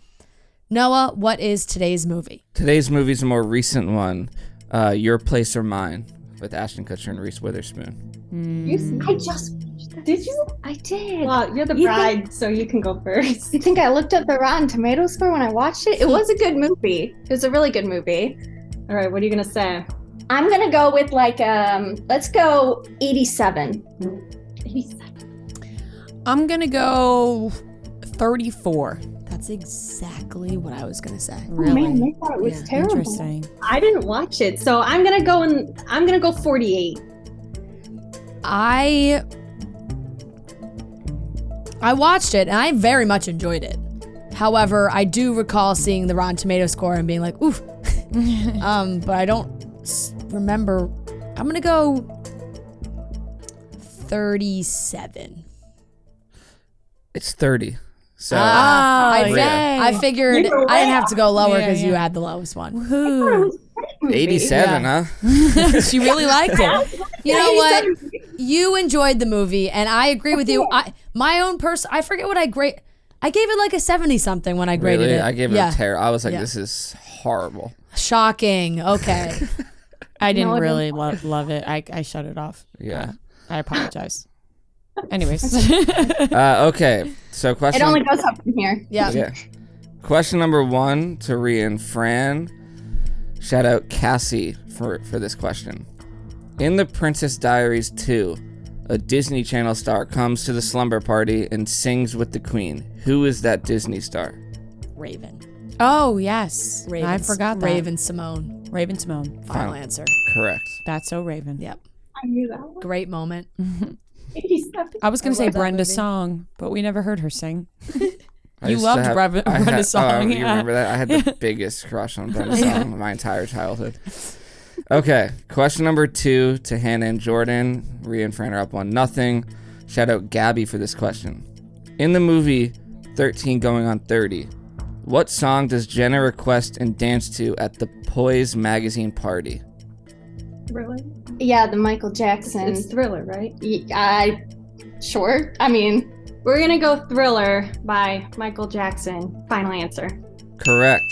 Noah, what is today's movie? Today's movie is a more recent one, Your Place or Mine, with Ashton Kutcher and Reese Witherspoon. I just watched that. Did you? I did. Well, you're the You bride, so you can go first. You think I looked up the Rotten Tomatoes score when I watched it? It was a good movie. It was a really good movie. All right, what are you gonna say? I'm gonna go with like let's go 87. 87. I'm going to go 34. That's exactly what I was going to say. Really? Oh man, they thought it was Yeah, terrible. Interesting. I didn't watch it, so I'm gonna go 48. I watched it, and I very much enjoyed it. However, I do recall seeing the Rotten Tomatoes score and being like, oof. But I don't remember. I'm going to go 37. It's 30. So I figured You were I didn't have to go lower Yeah, because you yeah. had the lowest one. Woohoo. 87, huh? She really liked it. You know what? You enjoyed the movie, and I agree with you. I forget what I gave it like a 70 something when I graded Really? it. I gave it Yeah. a terror. I was like, Yeah. this is horrible. Shocking. Okay. I didn't No, I really love it. I shut it off. Yeah. I apologize. Anyways. Okay. So question. It only goes up from here. Yeah. Yeah. Question number 1 to Rhea and Fran. Shout out Cassie for this question. In The Princess Diaries 2, a Disney Channel star comes to the slumber party and sings with the queen. Who is that Disney star? Raven. Oh, yes. Raven. I forgot that. Raven Simone. Raven Simone. Final answer. Correct. That's so Raven. Yep. I knew that one. Great moment. 87. I was going to say love that Brenda's movie. song, but we never heard her sing. I You used to loved have- Brenda's song, You yeah. remember that? I had the biggest crush on Brenda's song my entire childhood. Okay, question number 2 to Hannah and Jordan. Rhea and Fran are up 1-0. Shout out Gabby for this question. In the movie 13 Going on 30, what song does Jenna request and dance to at the Poise magazine party? Really? Yeah, the Michael Jackson. It's Thriller, right? Sure. I mean, We're gonna go Thriller by Michael Jackson. Final answer. Correct.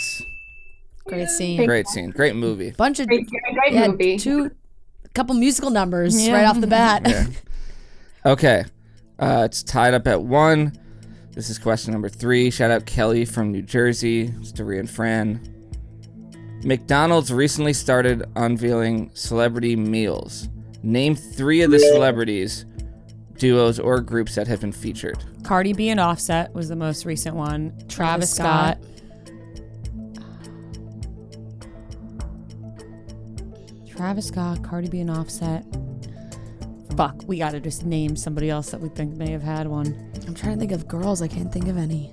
Great scene. Great scene. Great movie. Bunch of great yeah, movie. a couple musical numbers Yeah. right off the bat. Yeah. Okay. It's tied up at 1. This is question number 3. Shout out Kelly from New Jersey. It's to Rhea and Fran. McDonald's recently started unveiling celebrity meals. Name 3 of the celebrities, duos, or groups that have been featured. Cardi B and Offset was the most recent one. Travis Scott. Travis Scott, Cardi B and Offset. Fuck, we gotta just name somebody else that we think may have had one. I'm trying to think of girls. I can't think of any.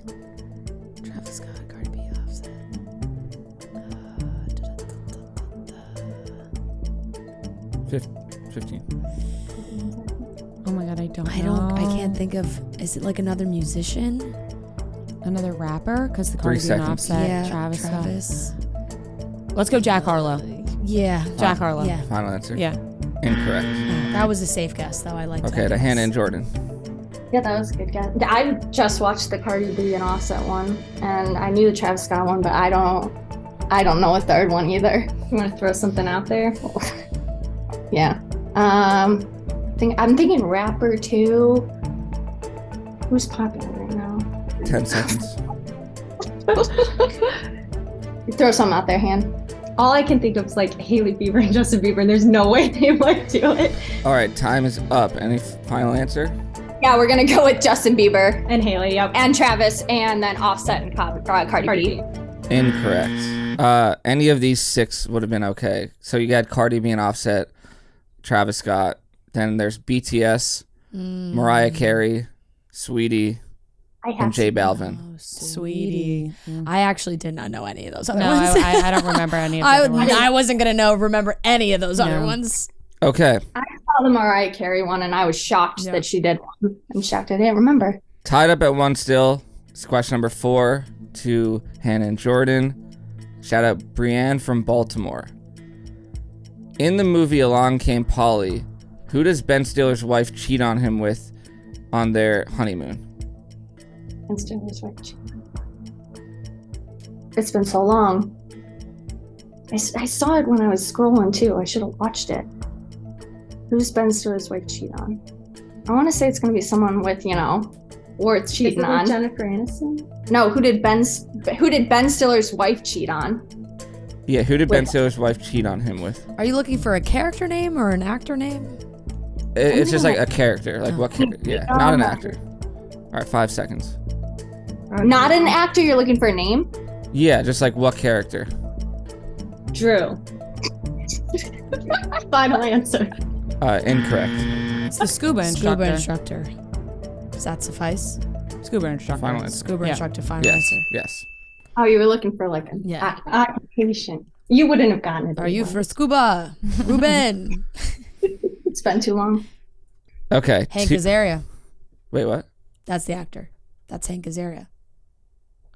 Travis Scott, Cardi B, Offset. 15. Oh my god, I don't know. I can't think of. Is it like another musician? Another rapper? Because the 3 Cardi B and seconds. Offset. Travis. Scott. Let's go Jack Harlow. Yeah. Jack Harlow. Yeah. Final answer? Yeah. Incorrect. That was a safe guess, though. I liked Okay, that to guess. Hannah and Jordan. Yeah, that was a good guess. I just watched the Cardi B and Offset one, and I knew the Travis Scott one, but I don't know a third one either. You want to throw something out there? Yeah. I'm thinking rapper too. Who's popular right now? 10 seconds. Throw something out there, Han. All I can think of is like Hailey Bieber and Justin Bieber, and there's no way they might do it. All right, time is up. Any final answer? Yeah, we're gonna go with Justin Bieber And Hailey, yep. and Travis, and then Offset and Cardi B. Incorrect. Any of these 6 would have been okay. So you got Cardi B and Offset, Travis Scott. Then there's BTS, Mariah Carey, Sweetie, and J Balvin. Oh, Sweetie. I actually did not know any of those other No, ones. I don't remember any of the other ones. I wasn't going to remember any of those other No. ones. Okay. I saw the Mariah Carey one and I was shocked that she did one. I'm shocked I didn't remember. Tied up at 1 still. It's question number 4 to Hannah and Jordan. Shout out Brienne from Baltimore. In the movie Along Came Polly, who does Ben Stiller's wife cheat on him with on their honeymoon? It's been so long. I saw it when I was scrolling too. I should have watched it. Who's Ben Stiller's wife cheat on? I want to say it's going to be someone with, worth cheating on. Jennifer Aniston? No, who did Ben Stiller's wife cheat on? Yeah, who did Ben Stiller's wife cheat on him with? Are you looking for a character name or an actor name? It's just like a character. Like what character? Yeah, not an actor. All right, 5 seconds. Not an actor, you're looking for a name? Yeah, just like what character? Drew. Final answer. Incorrect. It's the scuba instructor. Does that suffice? Scuba instructor. Final answer. Scuba instructor, final Yes, answer. yes. Oh, you were looking for like an Yeah. Occupation. You wouldn't have gotten it. Are you for scuba? Ruben. It's been too long. Okay. Hank Azaria. Wait, what? That's the actor. That's Hank Azaria.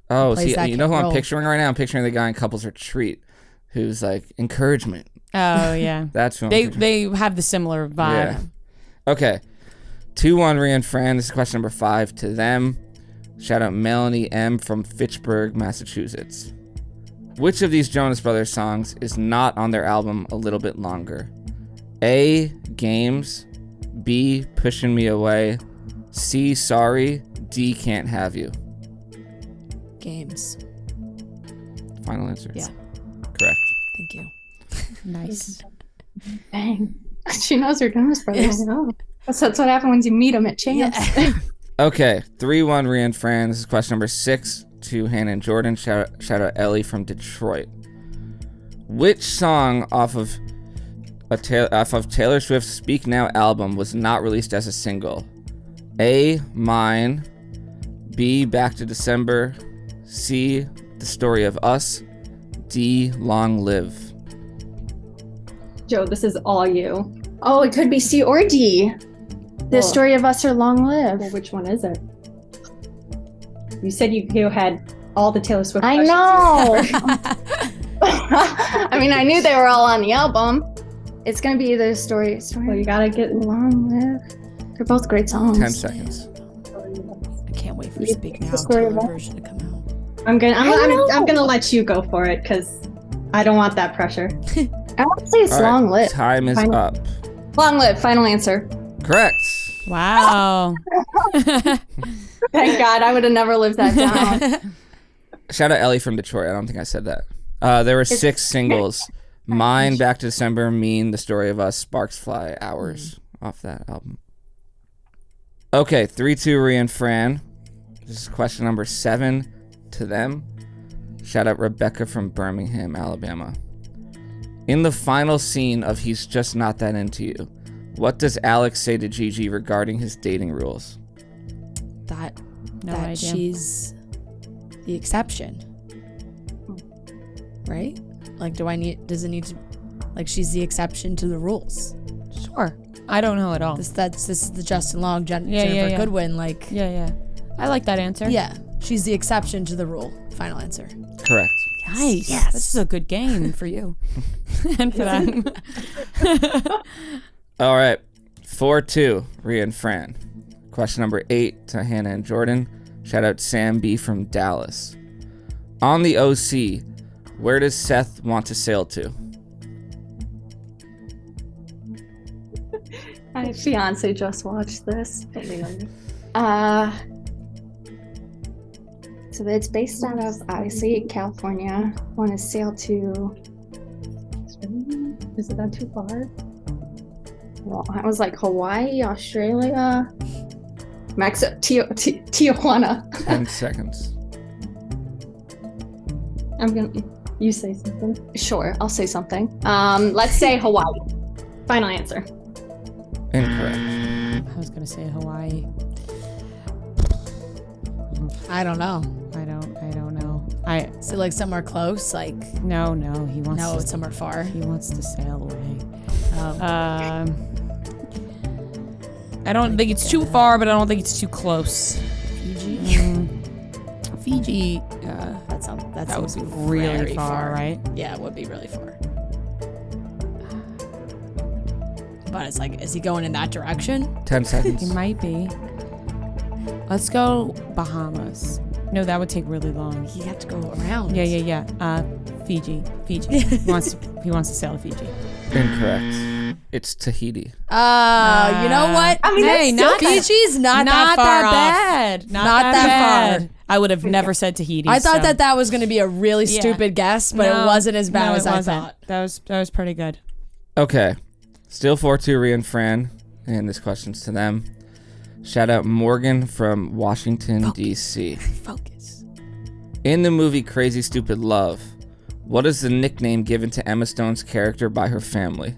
Oh, Plays see, that you know who I'm role. picturing right now? I'm picturing the guy in Couples Retreat who's like encouragement. Oh, yeah. That's who I'm picturing. They have the similar vibe. Yeah. Okay. 2-1 Rhea and Fran. This is question number 5 to them. Shout out Melanie M. from Fitchburg, Massachusetts. Which of these Jonas Brothers songs is not on their album A Little Bit Longer? A. Games. B. Pushing Me Away. C. Sorry. D. Can't Have You. Games. Final answer. Yeah. Correct. Thank you. Nice. Dang. She knows her Jonas Brothers. That's what happened when you meet them at Champs. Okay. 3-1 Rhea and Fran. This is question number 6 to Hannah and Jordan. Shout out Ellie from Detroit. Which song off of Taylor Swift's Speak Now album was not released as a single? A. Mine. B. Back to December. C. The Story of Us. D. Long Live. Joe, this is all you. Oh, it could be C or D. The Story of Us or Long Live. Well, which one is it? You said you had all the Taylor Swift. I questions. know. I mean, I knew they were all on the album. It's gonna be the story. Well, you gotta get. Long Live. They're both great songs. 10 seconds. I can't wait for Speak Now Story of Taylor Us. version to come out. I'm gonna let you go for it because I don't want that pressure. I want to say it's All right, Long Live. Time is up. Long Live. Final answer. Correct. Wow. Thank God. I would have never lived that down. Shout out Ellie from Detroit. I don't think I said that. There were 6 singles. Mine, Back to December, Mean, The Story of Us, Sparks Fly, Hours off that album. Okay, 3-2 Rhea and Fran. This is question number 7 to them. Shout out Rebecca from Birmingham, Alabama. In the final scene of He's Just Not That Into You, what does Alex say to Gigi regarding his dating rules? That No idea. she's the exception. Right? Like, does it need to, like, she's the exception to the rules. Sure. I don't know at all. This is the Justin Long, Jennifer yeah. Goodwin, like, Yeah. I like that answer. yeah, she's the exception to the rule. Final answer. Correct. Nice. Yes. This is a good game for you. And for them. All right, 4-2 Rhea and Fran. Question number 8 to Hannah and Jordan. Shout out Sam B from Dallas. On the OC, where does Seth want to sail to? My fiance just watched this. So it's based out of obviously California. Want to sail to? Is it that too far? Well, I was like Hawaii, Australia, Mexico, Tijuana. 10 seconds. I'm gonna. You say something. Sure, I'll say something. Let's say Hawaii. Final answer. Incorrect. I was gonna say Hawaii. I don't know. I don't know. Is it like somewhere close? Like No, he wants no, to, it's somewhere far. he wants to sail away. Oh. I don't think it's too far, but I don't think it's too close. Fiji. Fiji. That would be really very far, right? Yeah, it would be really far. But it's like, is he going in that direction? 10 seconds. It might be. Let's go Bahamas. No, that would take really long. You have to go around. Yeah. Fiji. he wants to sail to Fiji. Incorrect. It's Tahiti. You know what? I mean, Hey, that's not still Fiji's not that far that off. bad. Not that far. I would have never said Tahiti. I thought so. that was going to be a really Yeah. stupid guess, but it wasn't as bad No, as it I wasn't. thought. That was pretty good. Okay. Still 4-2 Rhea and Fran. And this question's to them. Shout out Morgan from Washington, D.C. Focus. In the movie Crazy Stupid Love, what is the nickname given to Emma Stone's character by her family?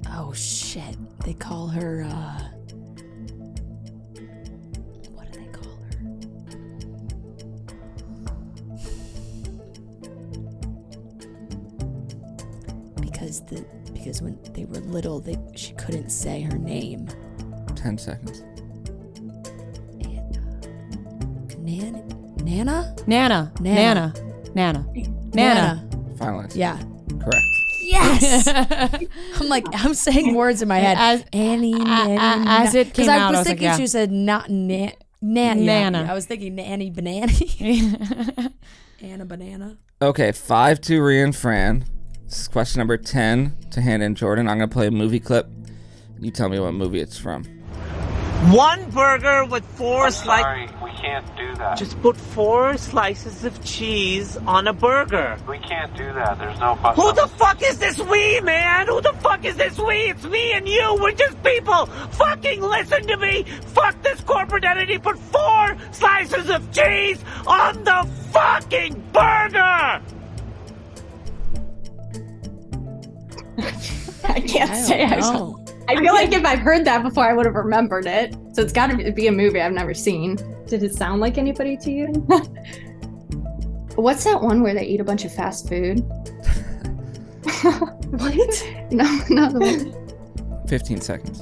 Oh, shit. They call her, what do they call her? Because when they were little, she couldn't say her name. 10 seconds. Nana? Nana. Final answer. Yeah. Correct. Yes. I'm saying words in my head. As it came out, I was I was thinking like, she said not Nana. Nana. I was thinking Nanny Banana. Anna Banana. Okay, 5-2 Rhea and Fran. This is question number 10 to Hannah and Jordan. I'm going to play a movie clip. You tell me what movie it's from. One burger with four slices. Sorry, we can't do that. Just put 4 slices of cheese on a burger. We can't do that. There's no bus. Who the fuck is this we, man? Who the fuck is this we? It's me and you. We're just people. Fucking listen to me. Fuck this corporate entity. Put 4 slices of cheese on the fucking burger. I can't say. know. I feel like if I've heard that before, I would have remembered it. So it's got to be a movie I've never seen. Did it sound like anybody to you? What's that one where they eat a bunch of fast food? What? No. 15 seconds.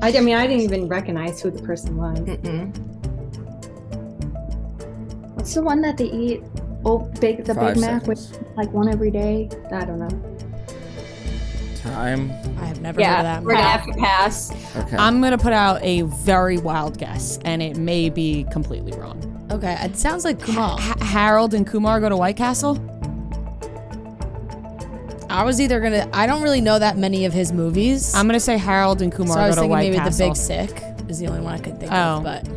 I mean, I didn't even recognize who the person was. What's the one that they eat? Oh, the 5 Big Mac with seconds. like one every day. I don't know. Time. I have never heard of that we're movie. gonna have to pass. Okay. I'm gonna put out a very wild guess, and it may be completely wrong. Okay, it sounds like Kumal. Harold and Kumar go to White Castle. I was either gonna. I don't really know that many of his movies. I'm gonna say Harold and Kumar so I was go to thinking White maybe Castle. The Big Sick is the only one I could think Oh. of. But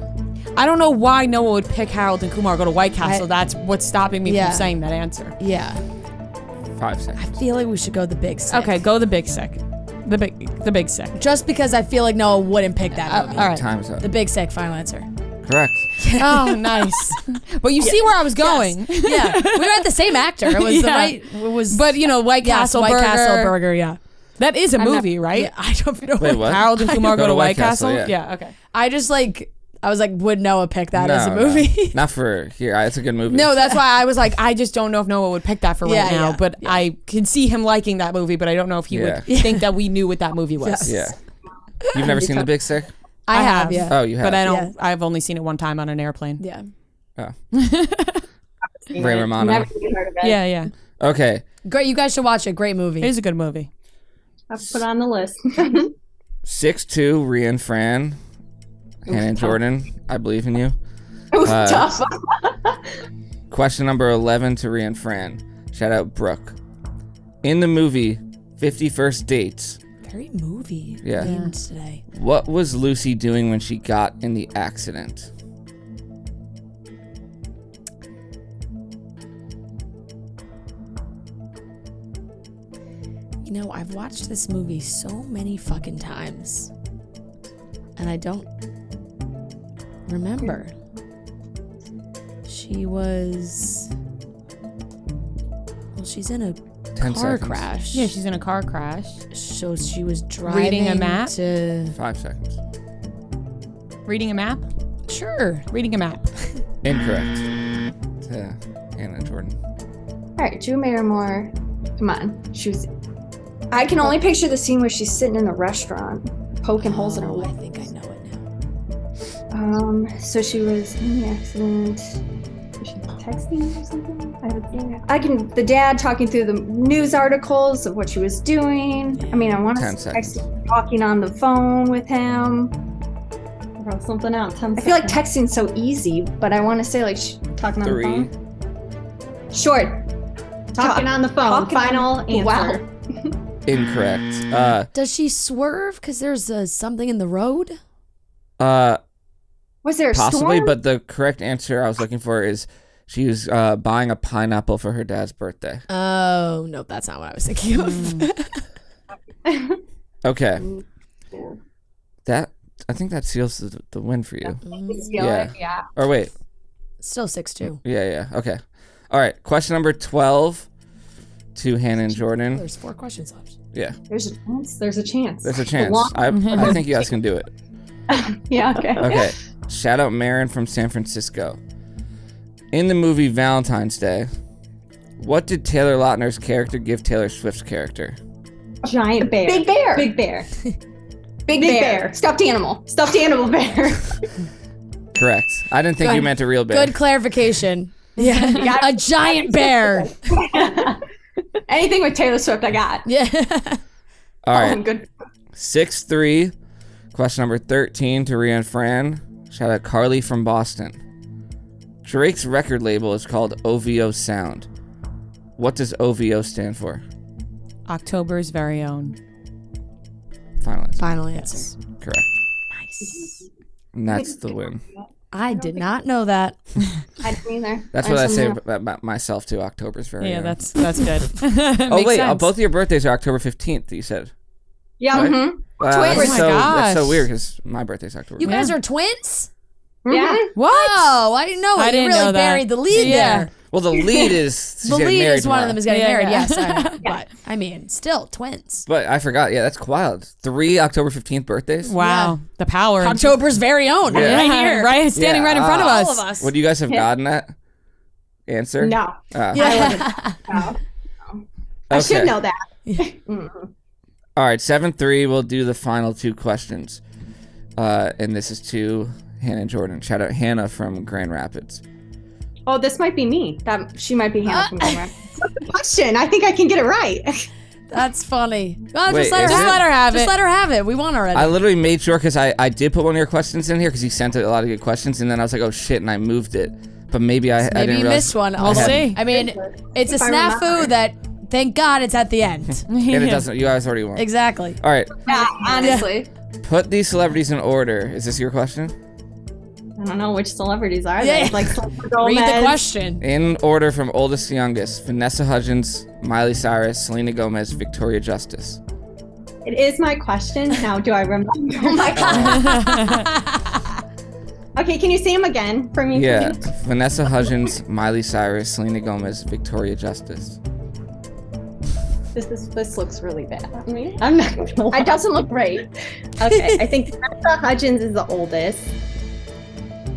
I don't know why Noah would pick Harold and Kumar go to White Castle. That's what's stopping me Yeah. from saying that answer. yeah, 5 I seconds. feel like we should go The Big Sick. Okay, go the Big Sick. The big Sick. Just because I feel like Noah wouldn't pick that movie. All right. Time's up. The Big Sick. Final answer. Correct. Oh, nice. But you see where I was going. Yeah, we were at the same actor. It was the Yeah. right. It was. But you know, White yes, Castle White Burger. Castle Burger. Yeah. That is a movie, right? Yeah, I don't know. Wait, what? Harold and Kumar go to White Castle. yeah. Okay. I just like. I was like, would Noah pick that as a No, movie? no. Not for here. It's a good movie. No, that's why I was like, I just don't know if Noah would pick that for Yeah, right now. yeah, But yeah. I can see him liking that movie, but I don't know if he Yeah. would think that we knew what that movie was. Yeah. You've never seen The Big Sick? I have. Yeah. Oh, you have. But I don't. Yeah. I've only seen it one time on an airplane. Yeah. Oh. Ray Romano. Never even heard of it. Yeah. Okay. Great. You guys should watch it. Great movie. It is a good movie. I've put it on the list. 6-2 Rhea and Fran. Hannah and Jordan, I believe in you. It was tough. Question number 11 to Rhea and Fran. Shout out Brooke. In the movie 50 First Dates, Very movie Yeah. themed today. what was Lucy doing when she got in the accident? You know, I've watched this movie so many fucking times, and I don't remember. She was. she's in a 10 car seconds. crash. Yeah, she's in a car crash. So she was driving Reading a map? to... 5 seconds. Reading a map? Sure. Reading a map. Incorrect. To Hannah and Jordan. All right, Drew Barrymore. Come on. I can only picture the scene where she's sitting in the restaurant, poking holes in her I wall. think I know it now. So she was in the accident. Was she texting or something? I haven't seen it. The dad talking through the news articles of what she was doing. I mean, I want 10 to seconds. talking on the phone with him. Throw something out. 10 I feel like seconds. texting's so easy, but I want to say like talking on 3. the phone. Short. Talking on the phone. Talking Final on- answer. Wow. Incorrect. Does she swerve because there's something in the road? Was there a Possibly, storm? but the correct answer I was looking for is she was buying a pineapple for her dad's birthday. Oh, nope, that's not what I was thinking of. Okay. I think that seals the win for you. Yeah. Or wait. Still 6-2. Yeah. Okay. All right. Question number 12 to Hannah and Jordan. There's 4 questions left. Yeah. There's a chance. There's a chance. There's a chance. I think you guys can do it. Yeah, okay. Okay. Shout out Marin from San Francisco. In the movie Valentine's Day, what did Taylor Lautner's character give Taylor Swift's character? Giant bear. Big bear. Big bear. Big bear. Stuffed animal. Stuffed animal bear. Correct. I didn't think you meant a real bear. Good clarification. Yeah, a giant bear. Anything with Taylor Swift, I got. Yeah. All right. Good. 6-3. Question number 13 to Rhea and Fran. Shout out Carly from Boston. Drake's record label is called OVO Sound. What does OVO stand for? October's very own. Final answer. Final answer. Correct. Nice. And that's the win. I did not know that. I didn't either. That's what I say about myself too. October's very Yeah, own. that's good. Oh wait, both of your birthdays are October 15th. You said. Yeah. Right? Mm-hmm. Wow, Twins. that's Oh my so gosh. weird because my birthday's October. You guys are twins? Yeah. What? Oh, I didn't know it. I didn't you really know that. buried the lead Yeah. there. Well, the lead is she's The getting lead married is one of tomorrow. them is getting Yeah, married. yeah. Yes, I know. But I mean, still twins. But I forgot. Yeah, that's wild. 3 October 15th birthdays. Wow. The power. October's very own. Yeah. Right here. Right, standing Yeah. right in front of us. All of us. Would you guys have gotten that answer? No. Yeah. I should Okay. know that. All right, 7-3. We'll do the final 2 questions. And this is to Hannah and Jordan. Shout out Hannah from Grand Rapids. Oh, this might be me. She might be Hannah from Grand What's the question? I think I can get it right. That's funny. Well, Wait, just let her is have it? Let her have Just it. Let her have it. We won already. I literally made sure because I did put one of your questions in here because you sent a lot of good questions, and then I was like, oh shit, and I moved it. But maybe I Maybe didn't you realize. missed one. We'll see. I mean, it's a If I snafu remember. that, thank God, it's at the end. And it doesn't. You guys already won. Exactly. All right, Yeah, honestly. put these celebrities in order. Is this your question? I don't know which celebrities are Yeah. they. Like Selena Read Gomez. the question. In order from oldest to youngest: Vanessa Hudgens, Miley Cyrus, Selena Gomez, Victoria Justice. It is my question. Now, do I remember? Oh my god. Okay, can you say them again for me, Yeah, please? Vanessa Hudgens, Miley Cyrus, Selena Gomez, Victoria Justice. This looks really bad on me. I'm not gonna lie. It doesn't look great. Okay, I think Vanessa Hudgens is the oldest.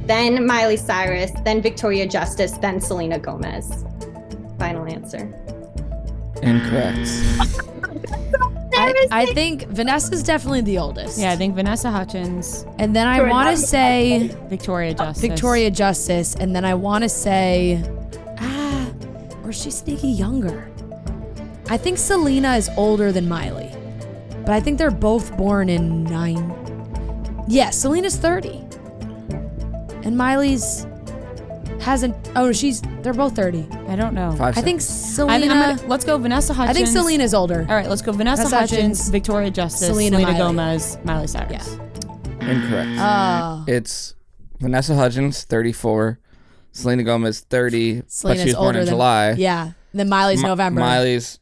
Then Miley Cyrus, then Victoria Justice, then Selena Gomez. Final answer. Incorrect. I think Vanessa's definitely the oldest. Yeah, I think Vanessa Hutchins, And then I want to say Victoria Justice. Victoria Justice. And then I want to say, or is she sneaky younger? I think Selena is older than Miley. But I think they're both born in 9. Yeah, Selena's 30. And Miley's hasn't. Oh, they're both 30. I don't know. 5 I think seconds. Selena. Let's go Vanessa Hutchins. I think Selena's older. All right, let's go Vanessa Vanessa Hutchins, Hutchins, Victoria Justice, Selena, Selena Miley. Gomez, Miley Cyrus. Incorrect. Oh. It's Vanessa Hudgens, 34. Selena Gomez, 30. But Selena's she was born older in than July. Yeah. Then Miley's November. Miley's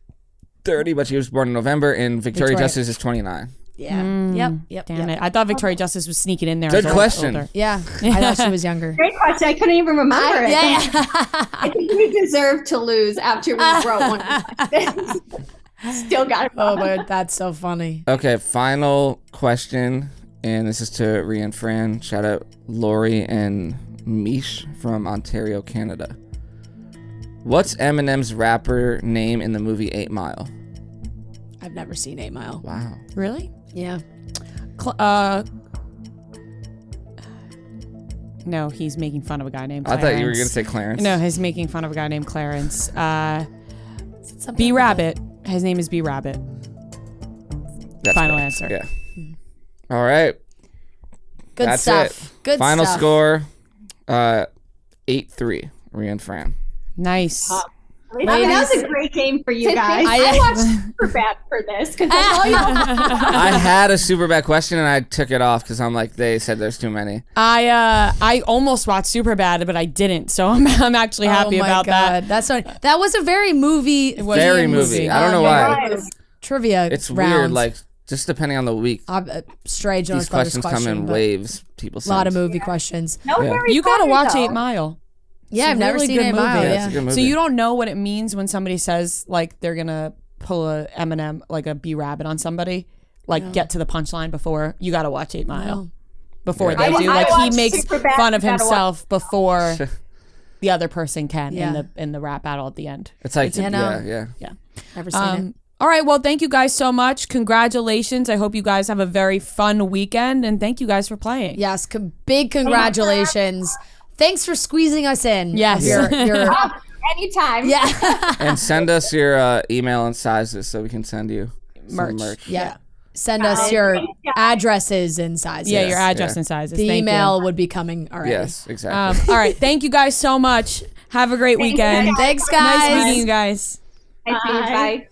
30, but she was born in November. And Victoria Victoria. Justice is 29. Yeah. Yep. Damn it. I thought Victoria Justice was sneaking in there. Good as question. older. Yeah. I thought she was younger. Great question. I couldn't even remember it. Yeah. I think we deserve to lose after we wrote one of this. Still got it Oh wrong. my, that's so funny. Okay, final question, and this is to Rhea and Fran. Shout out Lori and Mish from Ontario, Canada. What's Eminem's rapper name in the movie 8 Mile? I've never seen 8 Mile. Wow. Really? Yeah. No, he's making fun of a guy named I Clarence. thought you were going to say Clarence. No, he's making fun of a guy named Clarence. Something B like Rabbit. His name is B Rabbit. That's Final correct. answer. Yeah. All right. Good That's stuff. it. Good Final stuff. score, 8-3. Rhea and Fran. Nice. I mean, that was a great game for you guys. I- I watched Superbad for this because that's all y'all. I had a super bad question and I took it off because I'm like, they said there's too many. I almost watched Superbad, but I didn't. So I'm actually happy oh my about God. That's what, that was a very movie. It was Very a movie. I don't know why. Guys, Trivia. It's round. weird, like, just depending on the week. Stray Jonas These Brothers questions question, come in but waves. People a lot of send. movie questions. no Yeah. Harry You got to Potter, watch though. 8 Mile. Yeah, It's I've a never really seen good 8 Mile. movie. Yeah, Yeah. it's a good movie. So you don't know what it means when somebody says like they're gonna pull a Eminem like a B Rabbit on somebody, like get to the punchline before. You got to watch 8 Mile No. before Yeah. they I do. Like he watched makes Superbad, fun of you gotta himself before the other person can Yeah. in the rap battle at the end. It's like, You know. yeah. Never seen it. All right. Well, thank you guys so much. Congratulations. I hope you guys have a very fun weekend, and thank you guys for playing. Yes, big congratulations. Thanks for squeezing us in. Yes. Your Anytime. yeah. And send us your email and sizes so we can send you some merch. Yeah. Send us your addresses and sizes. Yeah, your address yeah. and sizes. The Thank email would be coming already. Yes, exactly. You. All right. Thank you guys so much. Have a great weekend. Thanks, guys. Nice meeting you guys. Bye.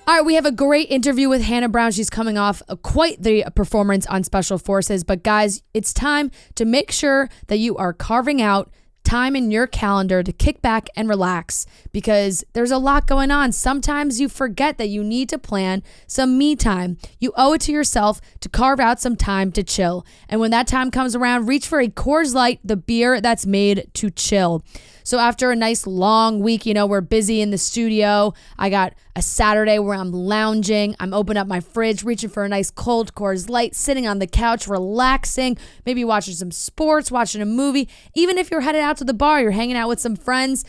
All right, we have a great interview with Hannah Brown. She's coming off quite the performance on Special Forces. But guys, it's time to make sure that you are carving out time in your calendar to kick back and relax because there's a lot going on. Sometimes you forget that you need to plan some me time. You owe it to yourself to carve out some time to chill. And when that time comes around, reach for a Coors Light, the beer that's made to chill. So after a nice long week, we're busy in the studio. I got a Saturday where I'm lounging. I'm opening up my fridge, reaching for a nice cold Coors Light, sitting on the couch, relaxing, maybe watching some sports, watching a movie. Even if you're headed out to the bar, you're hanging out with some friends,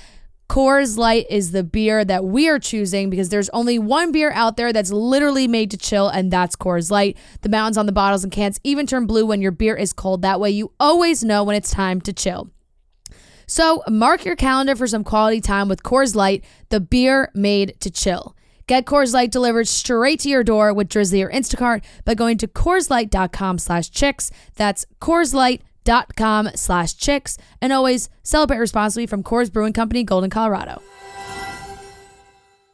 Coors Light is the beer that we are choosing because there's only one beer out there that's literally made to chill, and that's Coors Light. The mountains on the bottles and cans even turn blue when your beer is cold. That way you always know when it's time to chill. So mark your calendar for some quality time with Coors Light, the beer made to chill. Get Coors Light delivered straight to your door with Drizzly or Instacart by going to CoorsLight.com/chicks. That's CoorsLight.com/chicks. And always celebrate responsibly from Coors Brewing Company, Golden, Colorado.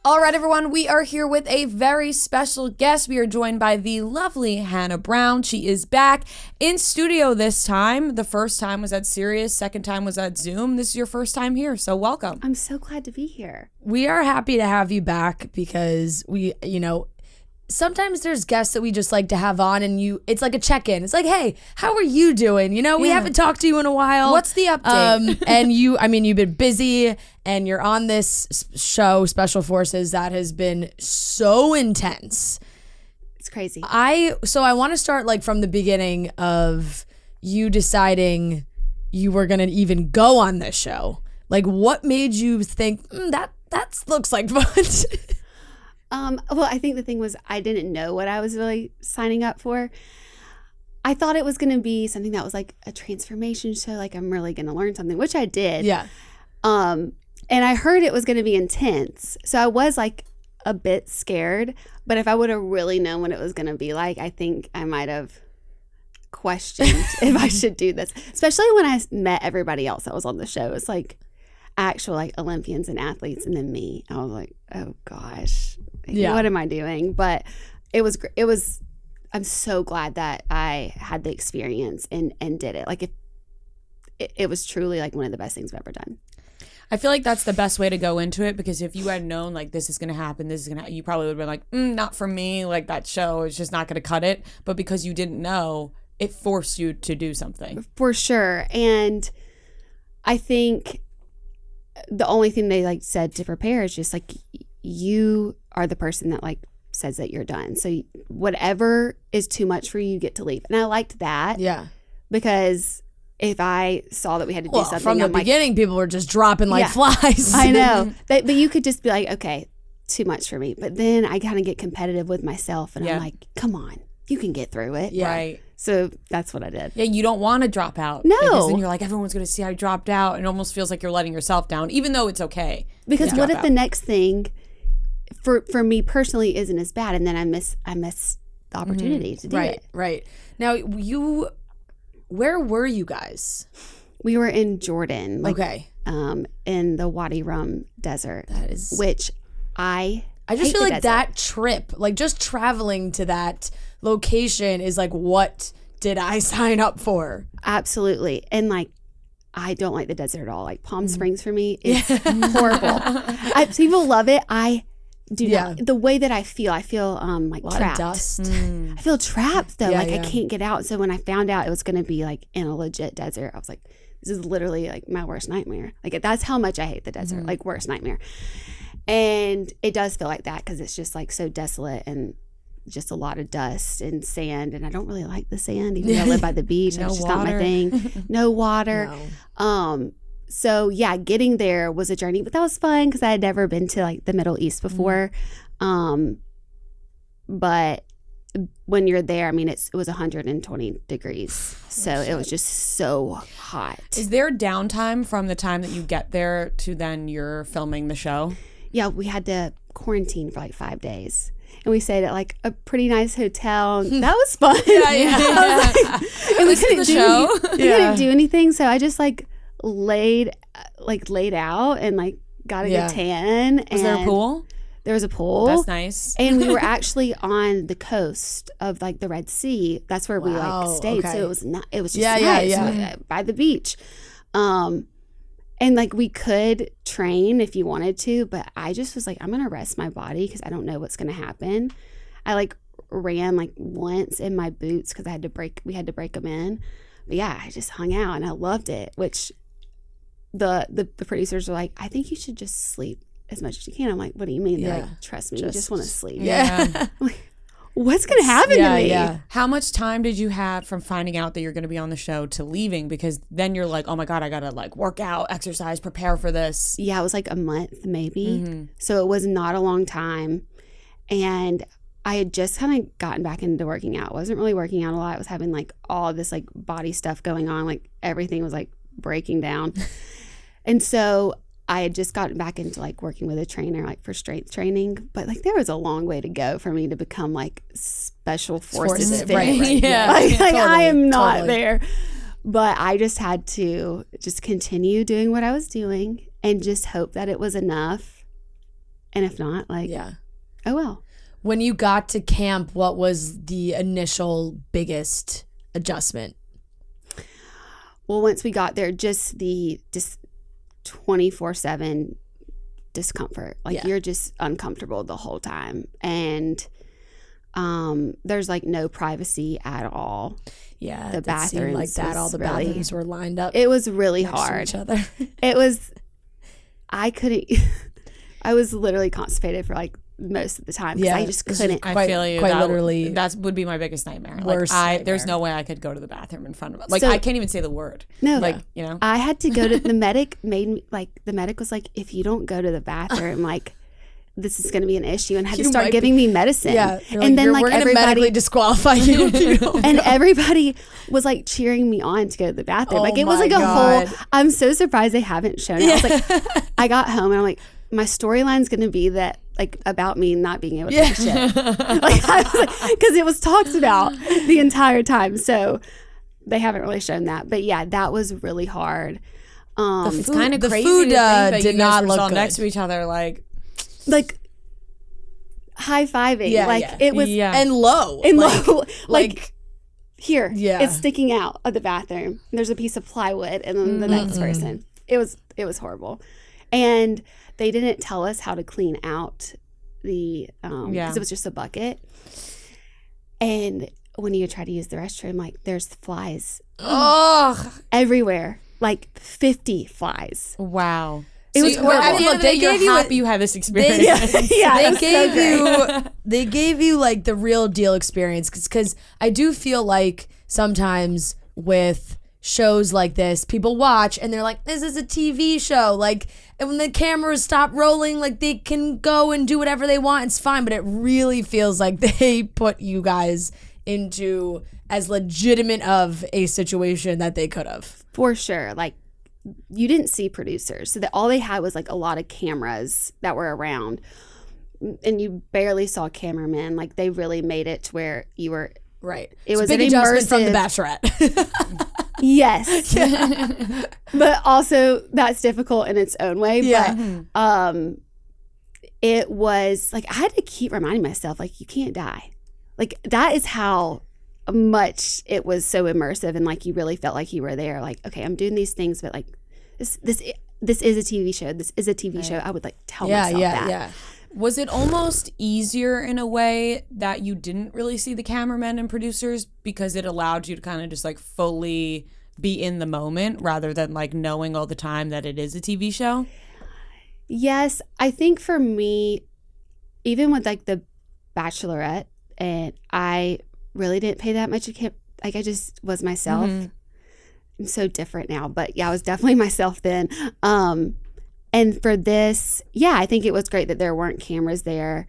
All right, everyone, we are here with a very special guest. We are joined by the lovely Hannah Brown. She is back in studio this time. The first time was at Sirius, second time was at Zoom. This is your first time here, so welcome. I'm so glad to be here. We are happy to have you back because we, sometimes there's guests that we just like to have on and it's like a check-in. It's like, hey, how are you doing? We haven't talked to you in a while. What's the update? And you've been busy and you're on this show, Special Forces, that has been so intense. It's crazy. I want to start like from the beginning of you deciding you were going to even go on this show. Like what made you think that looks like fun? Well, I think the thing was I didn't know what I was really signing up for. I thought it was going to be something that was like a transformation show, like I'm really going to learn something, which I did. Yeah. And I heard it was going to be intense. So I was like a bit scared, but if I would have really known what it was going to be like, I think I might have questioned if I should do this, especially when I met everybody else that was on the show. It's like actual like Olympians and athletes and then me. I was like, oh gosh, what am I doing? But it was I'm so glad that I had the experience and did it. Like it was truly like one of the best things I've ever done. I feel like that's the best way to go into it, because if you had known like this is gonna happen, you probably would have been like, not for me. Like that show is just not gonna cut it. But because you didn't know, it forced you to do something. For sure. And I think the only thing they like said to prepare is just like, you are the person that like says that you're done. So whatever is too much for you, you get to leave. And I liked that. Yeah. Because if I saw that we had to do something from the beginning, people were just dropping like flies. I know. But you could just be like, okay, too much for me. But then I kind of get competitive with myself and I'm like, come on, you can get through it. Yeah. Right. So that's what I did. Yeah, you don't want to drop out. No. Because then you're like, everyone's going to see I dropped out. And it almost feels like you're letting yourself down, even though it's okay. Because what if the next thing for me personally isn't as bad, and then I miss the opportunity to do it. Right. Now where were you guys? We were in Jordan. Okay. In the Wadi Rum desert. That is, which I just feel like that trip, like just traveling to that location is like, what did I sign up for? Absolutely. And like, I don't like the desert at all. Like Palm Springs for me is horrible. People love it. I do not. The way that I feel like trapped. Dust. I feel trapped though. Yeah, I can't get out. So when I found out it was going to be like in a legit desert, I was like, this is literally like my worst nightmare. Like that's how much I hate the desert. Like worst nightmare. And it does feel like that because it's just like so desolate and just a lot of dust and sand. And I don't really like the sand, even though I live by the beach. No It's just water. not my thing. No water. No. So yeah, getting there was a journey, but that was fun because I had never been to like the Middle East before. But when you're there, I mean, it was 120 degrees. So it was just so hot. Is there downtime from the time that you get there to then you're filming the show? Yeah, we had to quarantine for like 5 days. And we stayed at like a pretty nice hotel. That was fun. And we couldn't do anything. So I just like laid out and like got a good tan. Was there a pool? There was a pool. That's nice. And we were actually on the coast of like the Red Sea. That's where we like stayed. Okay. So it was just nice by the beach. And like we could train if you wanted to, but I just was like, I'm going to rest my body because I don't know what's going to happen. I like ran like once in my boots because we had to break them in. But yeah, I just hung out and I loved it, which the producers were like, I think you should just sleep as much as you can. I'm like, what do you mean? They're like, trust me, you just want to sleep. Yeah. I'm like, what's going to happen to me? Yeah. How much time did you have from finding out that you're going to be on the show to leaving? Because then you're like, oh my God, I got to like work out, exercise, prepare for this. Yeah, it was like a month maybe. So it was not a long time. And I had just kind of gotten back into working out. I wasn't really working out a lot. I was having like all this like body stuff going on. Like everything was like breaking down. And so I had just gotten back into like working with a trainer like for strength training, but like there was a long way to go for me to become like special forces fit. Right. Yeah. Like Totally, I am not totally. there. But I just had to just continue doing what I was doing and just hope that it was enough. And if not, like, oh well. When you got to camp, what was the initial biggest adjustment? Well, once we got there, just 24/7 discomfort. Like you're just uncomfortable the whole time. And there's like no privacy at all. Yeah, the bathrooms like that. All the bathrooms were lined up. It was really next to hard. each other. It was. I couldn't. I was literally constipated for like most of the time because I just couldn't. I feel you. Quite literally. That would be my biggest nightmare. Worst like there's nightmare. no way I could go to the bathroom in front of it. Like So- I can't even say the word. No, Like, you know. I had to go to the medic. Made me like the medic was like, if you don't go to the bathroom, like this is going to be an issue, and had to You start might giving me medicine. Yeah, and then like we're gonna medically everybody. disqualify you if you don't And go. everybody was like cheering me on to go to the bathroom. Oh Like it was my like a God. whole. I'm so surprised they haven't shown it. I was like, I got home and I'm like, my storyline's going to be that like about me not being able to take a shit. Because it was talked about the entire time. So they haven't really shown that. But yeah, that was really hard. It's kind of the crazy food, to think that did you guys not were look all good. next to each other. Like High-fiving. Yeah, like yeah. it was And low. and like, low, like here, Yeah. it's sticking out of the bathroom. There's a piece of plywood, and then the next person. It was horrible, And they didn't tell us how to clean out the, because it was just a bucket. And when you try to use the restroom, like there's flies everywhere, like 50 flies. Wow. It was horrible. Look, they gave you happy you had this experience. They gave you like the real deal experience because I do feel like sometimes with shows like this, people watch and they're like, this is a TV show. Like, and when the cameras stop rolling, like they can go and do whatever they want. It's fine. But it really feels like they put you guys into as legitimate of a situation that they could have. For sure. Like, you didn't see producers. So that all they had was like a lot of cameras that were around. And you barely saw cameramen. Like, they really made it to where you were... Right. It was big an adjustment immersive... from The Bachelorette. Yes. But also that's difficult in its own way. Yeah. But it was like I had to keep reminding myself, like, you can't die. Like, that is how much it was so immersive, and like you really felt like you were there. Like, okay, I'm doing these things, but like this is a TV show. This is a TV show. I would like tell myself that. Yeah. Was it almost easier in a way that you didn't really see the cameramen and producers because it allowed you to kind of just like fully be in the moment rather than like knowing all the time that it is a TV show? Yes, I think for me, even with like The Bachelorette, and I really didn't pay that much attention. Like, I just was myself. Mm-hmm. I'm so different now, but yeah, I was definitely myself then. And for this, yeah, I think it was great that there weren't cameras there,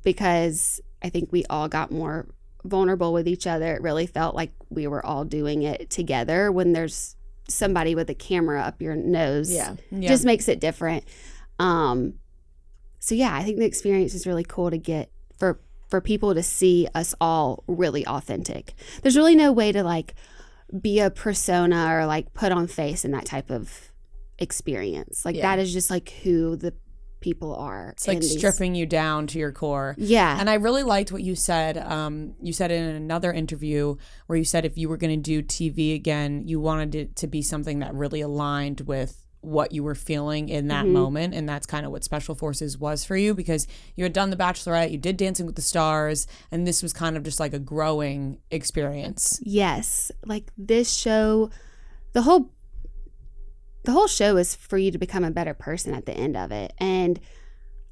because I think we all got more vulnerable with each other. It really felt like we were all doing it together. When there's somebody with a camera up your nose, just makes it different. So yeah, I think the experience is really cool to get for people to see us all really authentic. There's really no way to like be a persona or like put on face in that type of experience. Like that is just like who the people are. It's like stripping you down to your core. Yeah. And I really liked what you said. You said in another interview where you said if you were going to do TV again, you wanted it to be something that really aligned with what you were feeling in that moment. And that's kind of what Special Forces was for you, because you had done The Bachelorette, you did Dancing with the Stars, and this was kind of just like a growing experience. Yes. Like, this show, the whole show is for you to become a better person at the end of it. And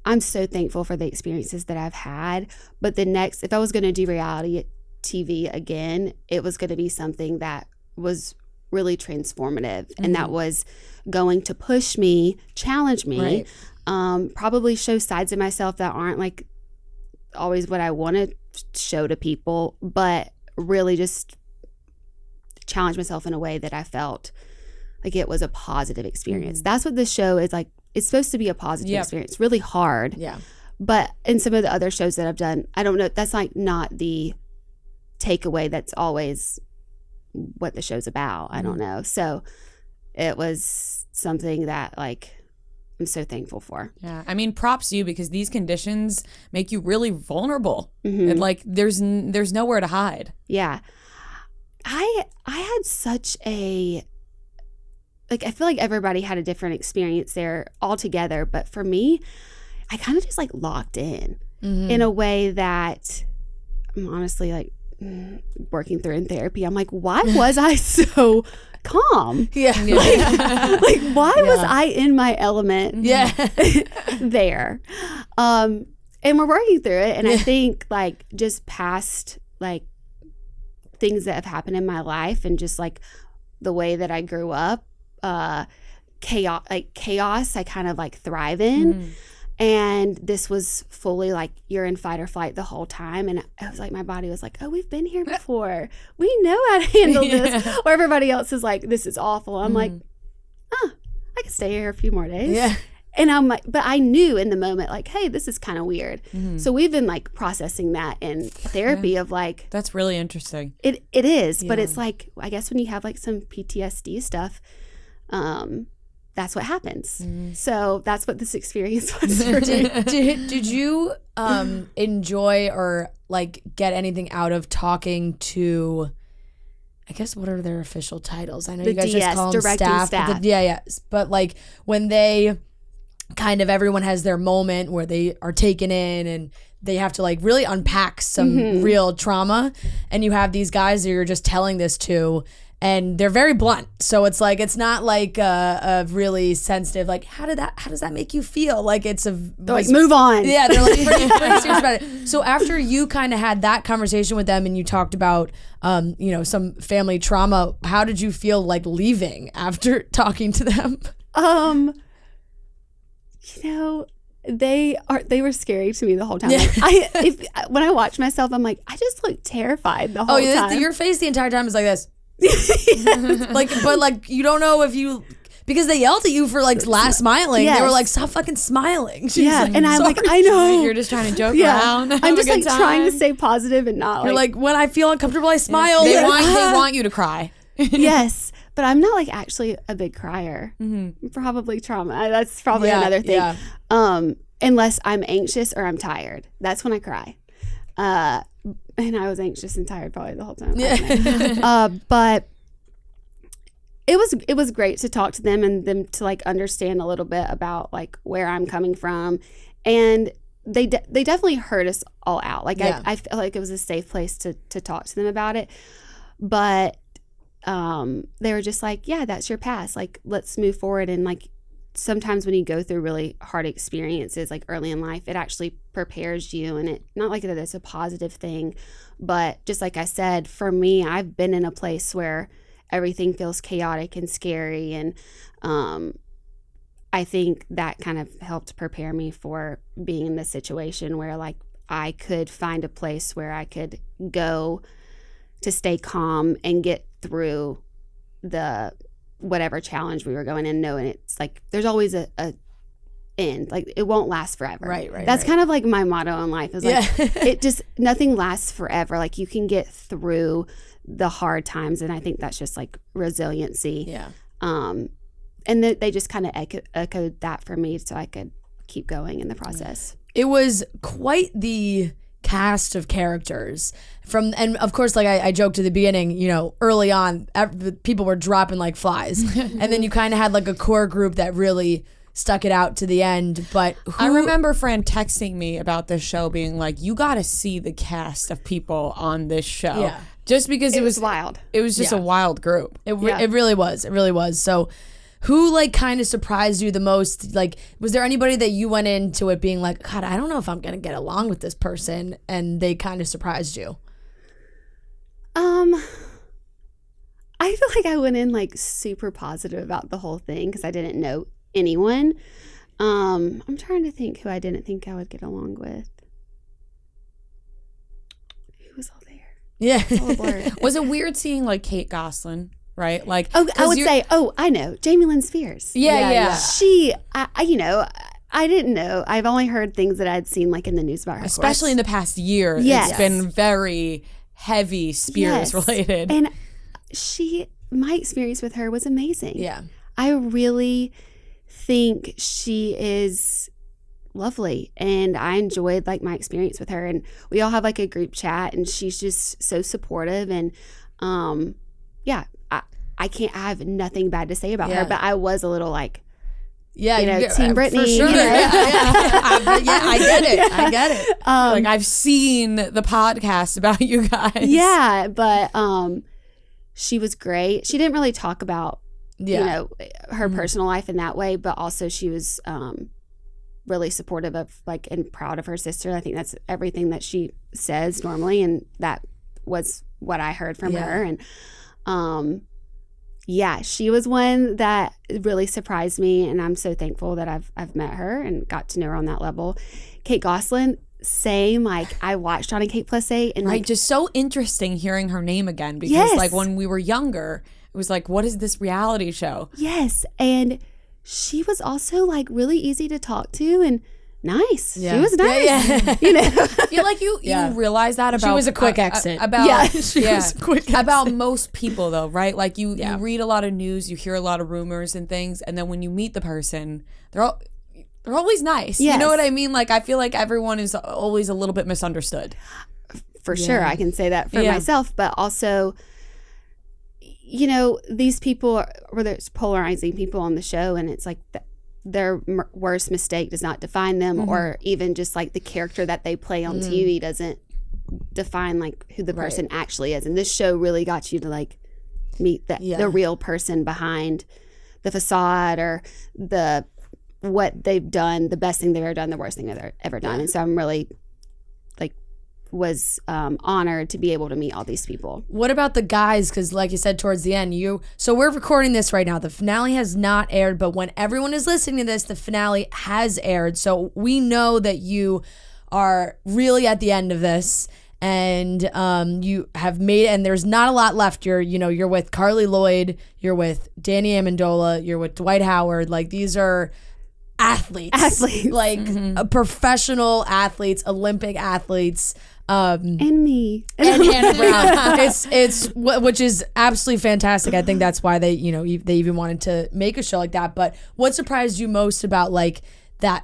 I'm so thankful for the experiences that I've had. But if I was going to do reality TV again, it was going to be something that was really transformative. And that was going to push me, challenge me, probably show sides of myself that aren't like always what I want to show to people, but really just challenge myself in a way that I felt like it was a positive experience. That's what this show is like. It's supposed to be a positive experience. Really hard. Yeah. But in some of the other shows that I've done, I don't know. That's like not the takeaway. That's always what the show's about. I don't know. So it was something that like I'm so thankful for. Yeah. I mean, props to you, because these conditions make you really vulnerable. And like there's nowhere to hide. Yeah. I had such a... Like, I feel like everybody had a different experience there altogether. But for me, I kind of just like locked in a way that I'm honestly like working through in therapy. I'm like, why was I so calm? Like why was I in my element there? And we're working through it. And I think like just past like things that have happened in my life and just like the way that I grew up, chaos I kind of like thrive in. And this was fully like you're in fight or flight the whole time. And I was like, my body was like, oh, we've been here before, we know how to handle this. Or everybody else is like, this is awful. I'm like, I can stay here a few more days. And I'm like, but I knew in the moment, like, hey, this is kind of weird. So we've been like processing that in therapy of like, that's really interesting. It is, but it's like, I guess when you have like some PTSD stuff, that's what happens. So that's what this experience was for me. Did you enjoy or like get anything out of talking to I guess what are their official titles? I know The you guys DS, just call them directing staff. staff. But yeah. But like when they kind of everyone has their moment where they are taken in and they have to like really unpack some real trauma, and you have these guys that you're just telling this to, and they're very blunt. So it's like it's not like a really sensitive like how does that make you feel? Like it's They're like, move on. yeah, they're like pretty serious about it. So after you kind of had that conversation with them and you talked about some family trauma, how did you feel like leaving after talking to them? They were scary to me the whole time. Yeah. Like, when I watch myself, I'm like, I just look terrified the whole time. Your face the entire time is like this. But you don't know if you because they yelled at you for like smiling. Yes. They were like, stop fucking smiling. She's Yeah, like, and I'm sorry. like, I know. You're just trying to joke Yeah. around. I'm just like trying to stay positive and not You're like, when I feel uncomfortable, I smile. They want you to cry. yes, but I'm not like actually a big crier. Probably trauma. That's probably another thing. Yeah. Unless I'm anxious or I'm tired, that's when I cry. And I was anxious and tired probably the whole time. But it was great to talk to them and them to like understand a little bit about like where I'm coming from, and they definitely heard us all out. Like I felt like it was a safe place to talk to them about it, but they were just like, yeah, that's your past. Like let's move forward. And like sometimes when you go through really hard experiences like early in life, it actually prepares you, and it not like that it's a positive thing, but just like I said, for me, I've been in a place where everything feels chaotic and scary, and I think that kind of helped prepare me for being in this situation where like I could find a place where I could go to stay calm and get through the whatever challenge we were going in, knowing it's like there's always a end, like it won't last forever. Right. That's kind of like my motto in life is like it just nothing lasts forever. Like you can get through the hard times, and I think that's just like resiliency. Yeah. And they just kind of echoed that for me, so I could keep going in the process. It was quite the cast of characters and of course, like I joked at the beginning, early on, people were dropping like flies, and then you kind of had like a core group that really stuck it out to the end. But I remember Fran texting me about this show, being like, "You got to see the cast of people on this show." Yeah. Just because It was wild. It was just a wild group. It really was. It really was. So who like kind of surprised you the most? Like, was there anybody that you went into it being like, God, I don't know if I'm going to get along with this person, and they kind of surprised you? I feel like I went in like super positive about the whole thing because I didn't know anyone. I'm trying to think who I didn't think I would get along with. Who was all there? Yeah. It's all a blur. Was it weird seeing like Kate Gosselin, right? Like, I would say, I know, Jamie Lynn Spears. yeah. She, I didn't know. I've only heard things that I'd seen like in the news about her. Especially in the past year, Yes. it's been very heavy Spears related. And my experience with her was amazing. Yeah. I really think she is lovely, and I enjoyed like my experience with her, and we all have like a group chat, and she's just so supportive, and I have nothing bad to say about her, but I was a little like, Team Brittany. For sure. I get it. Like, I've seen the podcast about you guys. Yeah, but she was great. She didn't really talk about her personal life in that way, but also she was really supportive of like and proud of her sister. I think that's everything that she says normally, and that was what I heard from her. And she was one that really surprised me, and I'm so thankful that I've met her and got to know her on that level. Kate Gosselin, same. Like I watched on a Kate Plus 8, and Right, just so interesting hearing her name again, because like when we were younger, it was like, what is this reality show? Yes, and she was also like really easy to talk to and nice. Yeah. She was nice. Yeah. I feel like you realize that about She was a quick exit. She was a quick exit. About most people though, right? Like you read a lot of news, you hear a lot of rumors and things, and then when you meet the person, they're always nice. Yes. You know what I mean? Like I feel like everyone is always a little bit misunderstood. For sure, I can say that for myself, but also you know, these people, whether it's polarizing people on the show, and it's like their worst mistake does not define them, or even just like the character that they play on TV doesn't define like who the person actually is. And this show really got you to like meet the real person behind the facade, or what they've done, the best thing they've ever done, the worst thing they've ever done. And so I'm really was honored to be able to meet all these people. What about the guys? Because like you said towards the end, so we're recording this right now. The finale has not aired, but when everyone is listening to this, the finale has aired. So we know that you are really at the end of this, and you have made it, and there's not a lot left. You're with Carly Lloyd, you're with Danny Amendola, you're with Dwight Howard. Like, these are athletes. Like professional athletes, Olympic athletes. And me. And Hannah Brown. It's which is absolutely fantastic. I think that's why they even wanted to make a show like that. But what surprised you most about like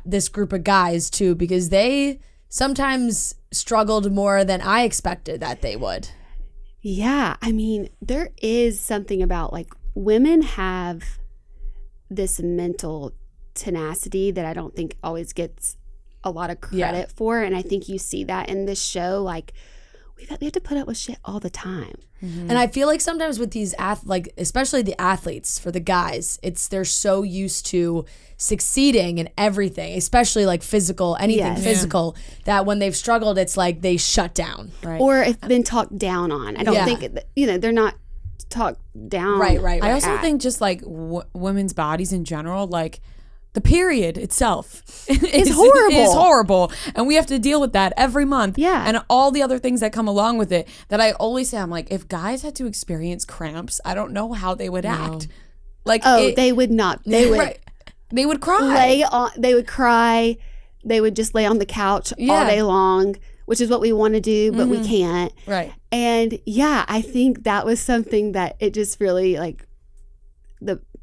this group of guys too? Because they sometimes struggled more than I expected that they would. Yeah. I mean, there is something about like women have this mental tenacity that I don't think always gets a lot of credit for, and I think you see that in this show. Like we have to put up with shit all the time, and I feel like sometimes with these especially the athletes, for the guys, they're so used to succeeding in everything, especially like physical, physical, that when they've struggled, it's like they shut down, or if been talked down on. I don't think they're not talked down. Right. I also think just like women's bodies in general, like the period itself is horrible. Is horrible. And we have to deal with that every month. Yeah. And all the other things that come along with it, that I always say, I'm like, if guys had to experience cramps, I don't know how they would act. Like, they would not. They would. They would cry. They would cry. They would just lay on the couch all day long, which is what we want to do, but we can't. Right. And I think that was something that it just really like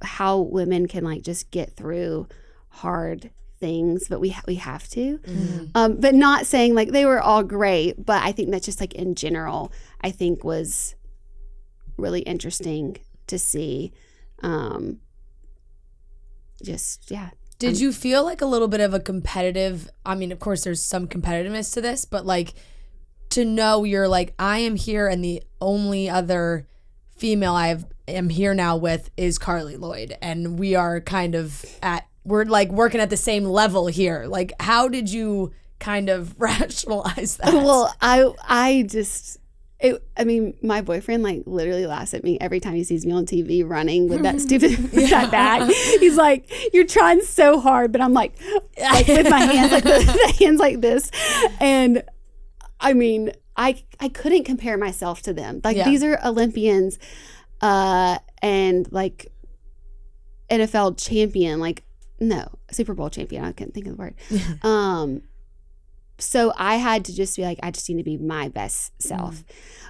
how women can like just get through hard things, but we have to. But not saying like they were all great, but I think that's just like in general, I think was really interesting to see. Did you feel like a little bit of a competitive, I mean, of course there's some competitiveness to this, but like to know you're like, I am here and the only other female I am here now with is Carly Lloyd, and we are kind of we're like working at the same level here. Like, how did you kind of rationalize that? Well, I mean, my boyfriend like literally laughs at me every time he sees me on TV running with that stupid that bag. He's like, "You're trying so hard," but I'm like with my hands like the hands like this, and I mean, I couldn't compare myself to them. Like these are Olympians, and like NFL champion, like Super Bowl champion. I couldn't think of the word. So I had to just be like, I just need to be my best self.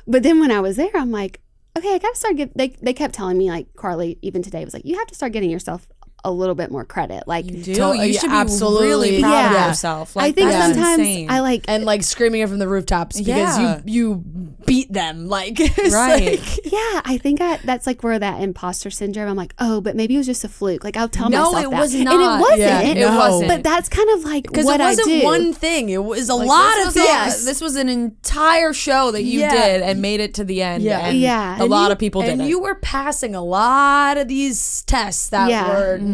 But then when I was there, I'm like, okay, I got to start they kept telling me, like, Carly, even today, was like, you have to start getting yourself a little bit more credit. Like, you do. You should be absolutely really proud of yourself. Like, I think that's sometimes insane. I like and like screaming it from the rooftops because you beat them. Like, it's right. Like, I think that's like where that imposter syndrome. I'm like, oh, but maybe it was just a fluke. Like, I'll tell myself that. No, it was not. And it wasn't. Yeah, it wasn't. But that's kind of like what I do. Because it wasn't one thing. It was a lot of things. This was an entire show that you did and made it to the end. And a lot of people did. And you were passing a lot of these tests that were not.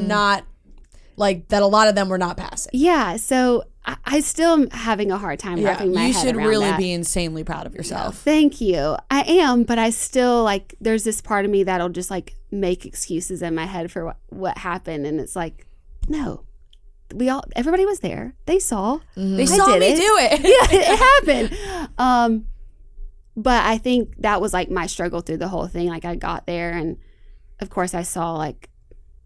Like, that a lot of them were not passing. Yeah, so I still am having a hard time wrapping my head around that. You should really be insanely proud of yourself. Thank you. I am, but I still, like, there's this part of me that'll just, like, make excuses in my head for what happened. And it's like, no. Everybody was there. They saw. They saw me do it. Yeah, it happened. But I think that was, like, my struggle through the whole thing. Like, I got there, and, of course, I saw, like,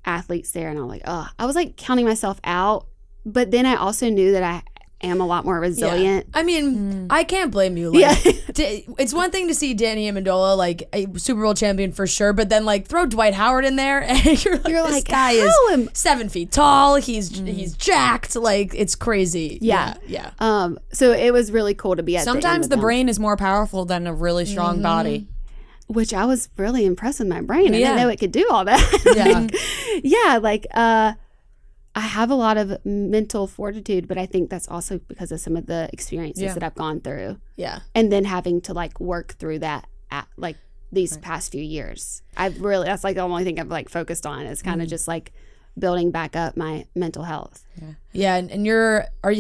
athletes there, and I'm like, I was like counting myself out, but then I also knew that I am a lot more resilient. I mean, I can't blame you. Like, it's one thing to see Danny Amendola, like a Super Bowl champion for sure, but then like throw Dwight Howard in there, and you're like, this guy is 7 feet tall. He's jacked. Like, it's crazy. Yeah. So it was really cool to be at. Sometimes the brain is more powerful than a really strong body. which I was really impressed with my brain. I Yeah. didn't know it could do all that. Yeah. I have a lot of mental fortitude, but I think that's also because of some of the experiences that I've gone through. Yeah. And then having to like work through that at like these past few years. That's like the only thing I've like focused on is kind of just like building back up my mental health. Yeah. And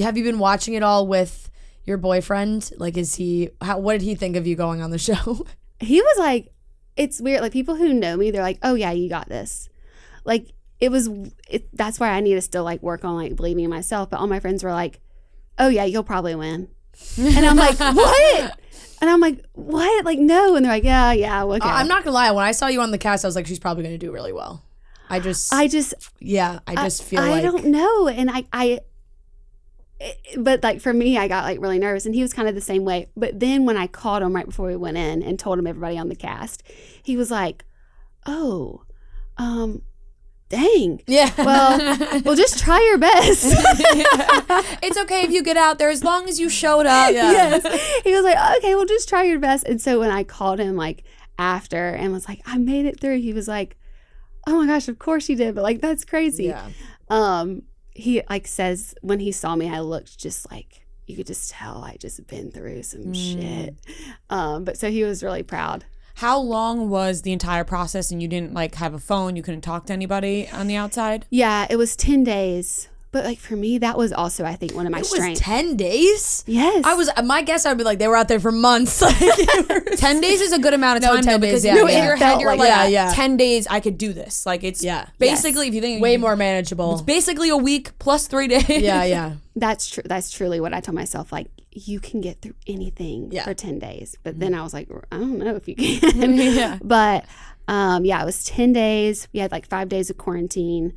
have you been watching it all with your boyfriend? Like, what did he think of you going on the show? He was like, it's weird. Like people who know me, they're like, oh yeah, you got this. Like, that's why I need to still like work on like believing in myself. But all my friends were like, oh yeah, you'll probably win. And I'm like, what? And I'm like, what? Like, no. And they're like, yeah, okay. I'm not gonna lie. When I saw you on the cast, I was like, she's probably gonna do really well. I just feel like, I don't know. And but like for me, I got like really nervous, and he was kind of the same way. But then when I called him right before we went in and told him everybody on the cast, he was like, oh, dang. Yeah. Well, just try your best. It's okay if you get out there as long as you showed up. Yes. He was like, okay, well, just try your best. And so when I called him like after and was like, I made it through, he was like, oh my gosh, of course you did. But like, that's crazy. Yeah. He like says when he saw me, I looked just like, you could just tell I just been through some shit. But so he was really proud. How long was the entire process and you didn't like have a phone? You couldn't talk to anybody on the outside? Yeah, it was 10 days. But like for me, that was also, I think, one of my strengths. 10 days? Yes. My guess I'd be like, they were out there for months. 10 days is a good amount of time 10 though, days, because yeah, in yeah. your head you're like, 10 days I could do this. Like it's basically, if you think way more manageable. It's basically a week plus 3 days. Yeah. That's true. That's truly what I told myself. Like, you can get through anything for 10 days. But then I was like, I don't know if you can. But it was 10 days. We had like 5 days of quarantine.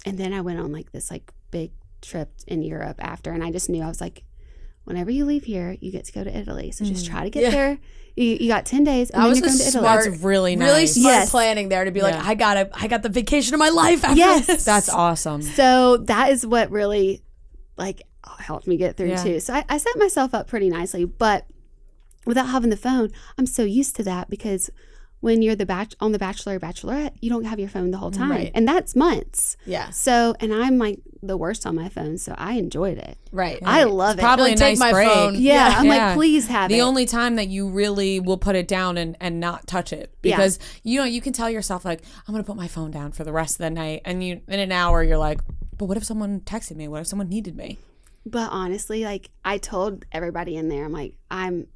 And then I went on like this like big trip in Europe after. And I just knew, I was like, whenever you leave here, you get to go to Italy. So just try to get there. You got 10 days and then you're going to Italy. That's really nice. Really smart planning there to be like, I got the vacation of my life after this. That's awesome. So that is what really like helped me get through too. So I set myself up pretty nicely, but without having the phone, I'm so used to that because when you're on The Bachelor or Bachelorette, you don't have your phone the whole time. Right. And that's months. Yeah. So, and I'm like the worst on my phone, so I enjoyed it. Right. I love it. Probably a nice break. phone. Yeah. I'm like, please have it. The only time that you really will put it down and not touch it. Because, you can tell yourself like, I'm going to put my phone down for the rest of the night. And in an hour, you're like, but what if someone texted me? What if someone needed me? But honestly, like I told everybody in there, I'm like, I'm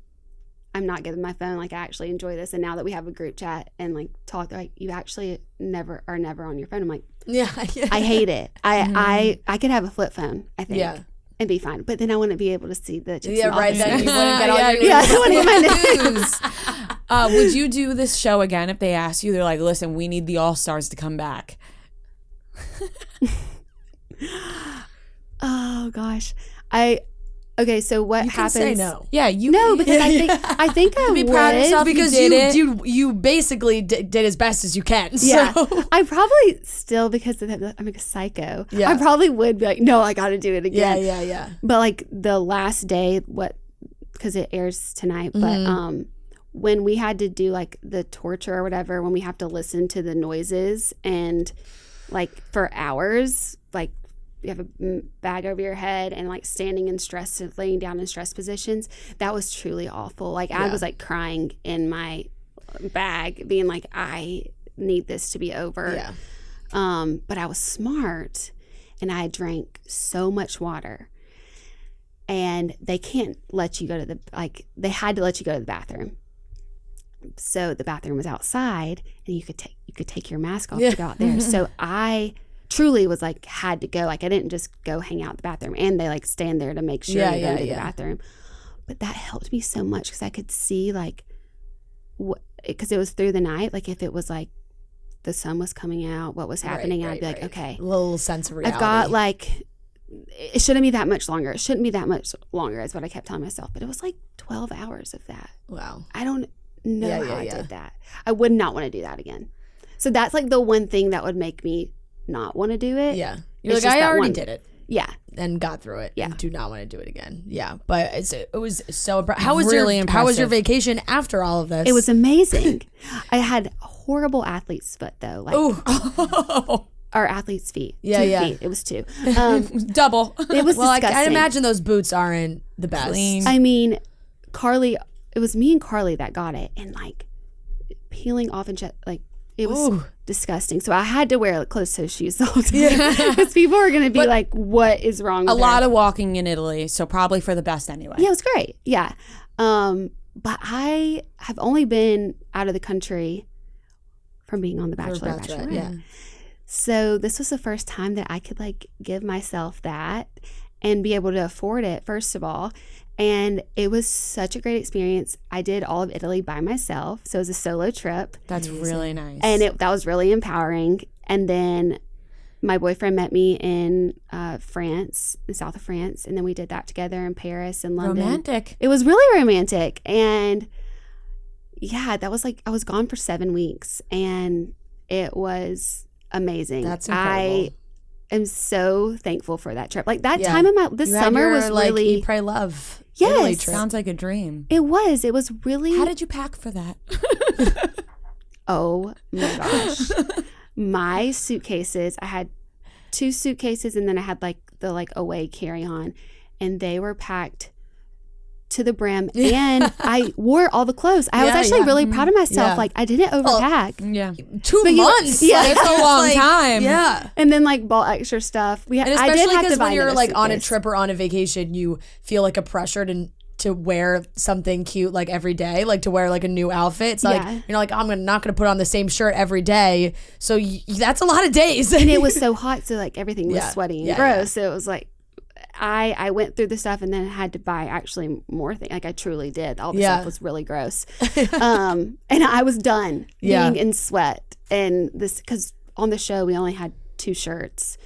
not giving my phone. Like I actually enjoy this. And now that we have a group chat and like talk, they're like, you actually never on your phone. I'm like, I hate it. I could have a flip phone, I think. Yeah. And be fine. But then I wouldn't be able to see the chicks. Yeah, right. Then you wouldn't get all your news. Yeah, I wouldn't get my news. Would you do this show again if they asked you? They're like, listen, we need the All-Stars to come back. Oh gosh. Okay, so what you happens? Can say no. Yeah, you no, because I think I be would proud of yourself because you basically did as best as you can. Yeah, so. I probably still because I'm like a psycho. Yeah, I probably would be like, no, I got to do it again. Yeah. But like the last day, because it airs tonight, but when we had to do like the torture or whatever, when we have to listen to the noises and like for hours, like. You have a bag over your head and like standing in stress, laying down in stress positions. That was truly awful. Like I was like crying in my bag, being like, I need this to be over. Yeah. But I was smart and I drank so much water. And they can't let you go to they had to let you go to the bathroom. So the bathroom was outside and you could take your mask off to go out there. So I truly was like had to go. Like I didn't just go hang out in the bathroom, and they like stand there to make sure you go to the bathroom. But that helped me so much because I could see like because it was through the night. Like if it was like the sun was coming out, what was happening, I'd be like, okay, a little sense of reality. I've got like it shouldn't be that much longer. It shouldn't be that much longer is what I kept telling myself. But it was like 12 hours of that. Wow. I don't know how I did that. I would not want to do that again. So that's like the one thing that would make me not want to do it. Yeah. You're like, I already did it. Yeah. and got through it. Yeah. And do not want to do it again. Yeah. But it was so impressive. How was Really How was your impressive. vacation after all of this? It was amazing. I had horrible athlete's foot though. Like Ooh. or athlete's feet. Yeah, 2 yeah. feet. It was 2. Double. It was Well, disgusting. I'd imagine those boots aren't the best. Clean. I mean, Carly, it was me and Carly that got it, and like peeling off and like it was Ooh. disgusting. So I had to wear like, closed-toe shoes the whole time because people are gonna be like, "What is wrong?" A with lot her? of walking in Italy, so probably for the best anyway. Yeah, it was great. Yeah, but I have only been out of the country from being on The Bachelor. Bachelorette, Bachelorette. yeah. So this was the first time that I could like give myself that and be able to afford it, first of all. And it was such a great experience. I did all of Italy by myself. So it was a solo trip. That's really nice. And that was really empowering. And then my boyfriend met me in France, the south of France. And then we did that together in Paris and London. romantic. It was really romantic. And yeah, that was like, I was gone for 7 weeks and it was amazing. That's incredible. I am so thankful for that trip. Like that Yeah. time of this You had summer your, was like, really, Eat, Pray, Love. Yes. Italy trip. Sounds like a dream. it was really, How did you pack for that? oh my gosh. My suitcases, I had 2 suitcases and then I had like the like away carry-on and they were packed to the brim and I wore all the clothes. I was Yeah, actually yeah. really proud of myself. Yeah. Like I didn't overpack. Yeah. 2 But you- months. yeah. Like, It's a long time. Yeah. And then like bought extra stuff. And I did especially have to because buy when you're another like on a suitcase. trip or on a vacation, you feel like a pressure to wear something cute like every day, like to wear like a new outfit. It's like Yeah. you're like, I'm not gonna put on the same shirt every day. So that's a lot of days. And it was so hot, so like everything was Yeah. sweaty and Yeah, gross. yeah. So it was like I went through the stuff and then had to buy actually more things. Like I truly did. All the Yeah. stuff was really gross. And I was done Yeah. being in sweat. And this because on the show we only had 2 shirts,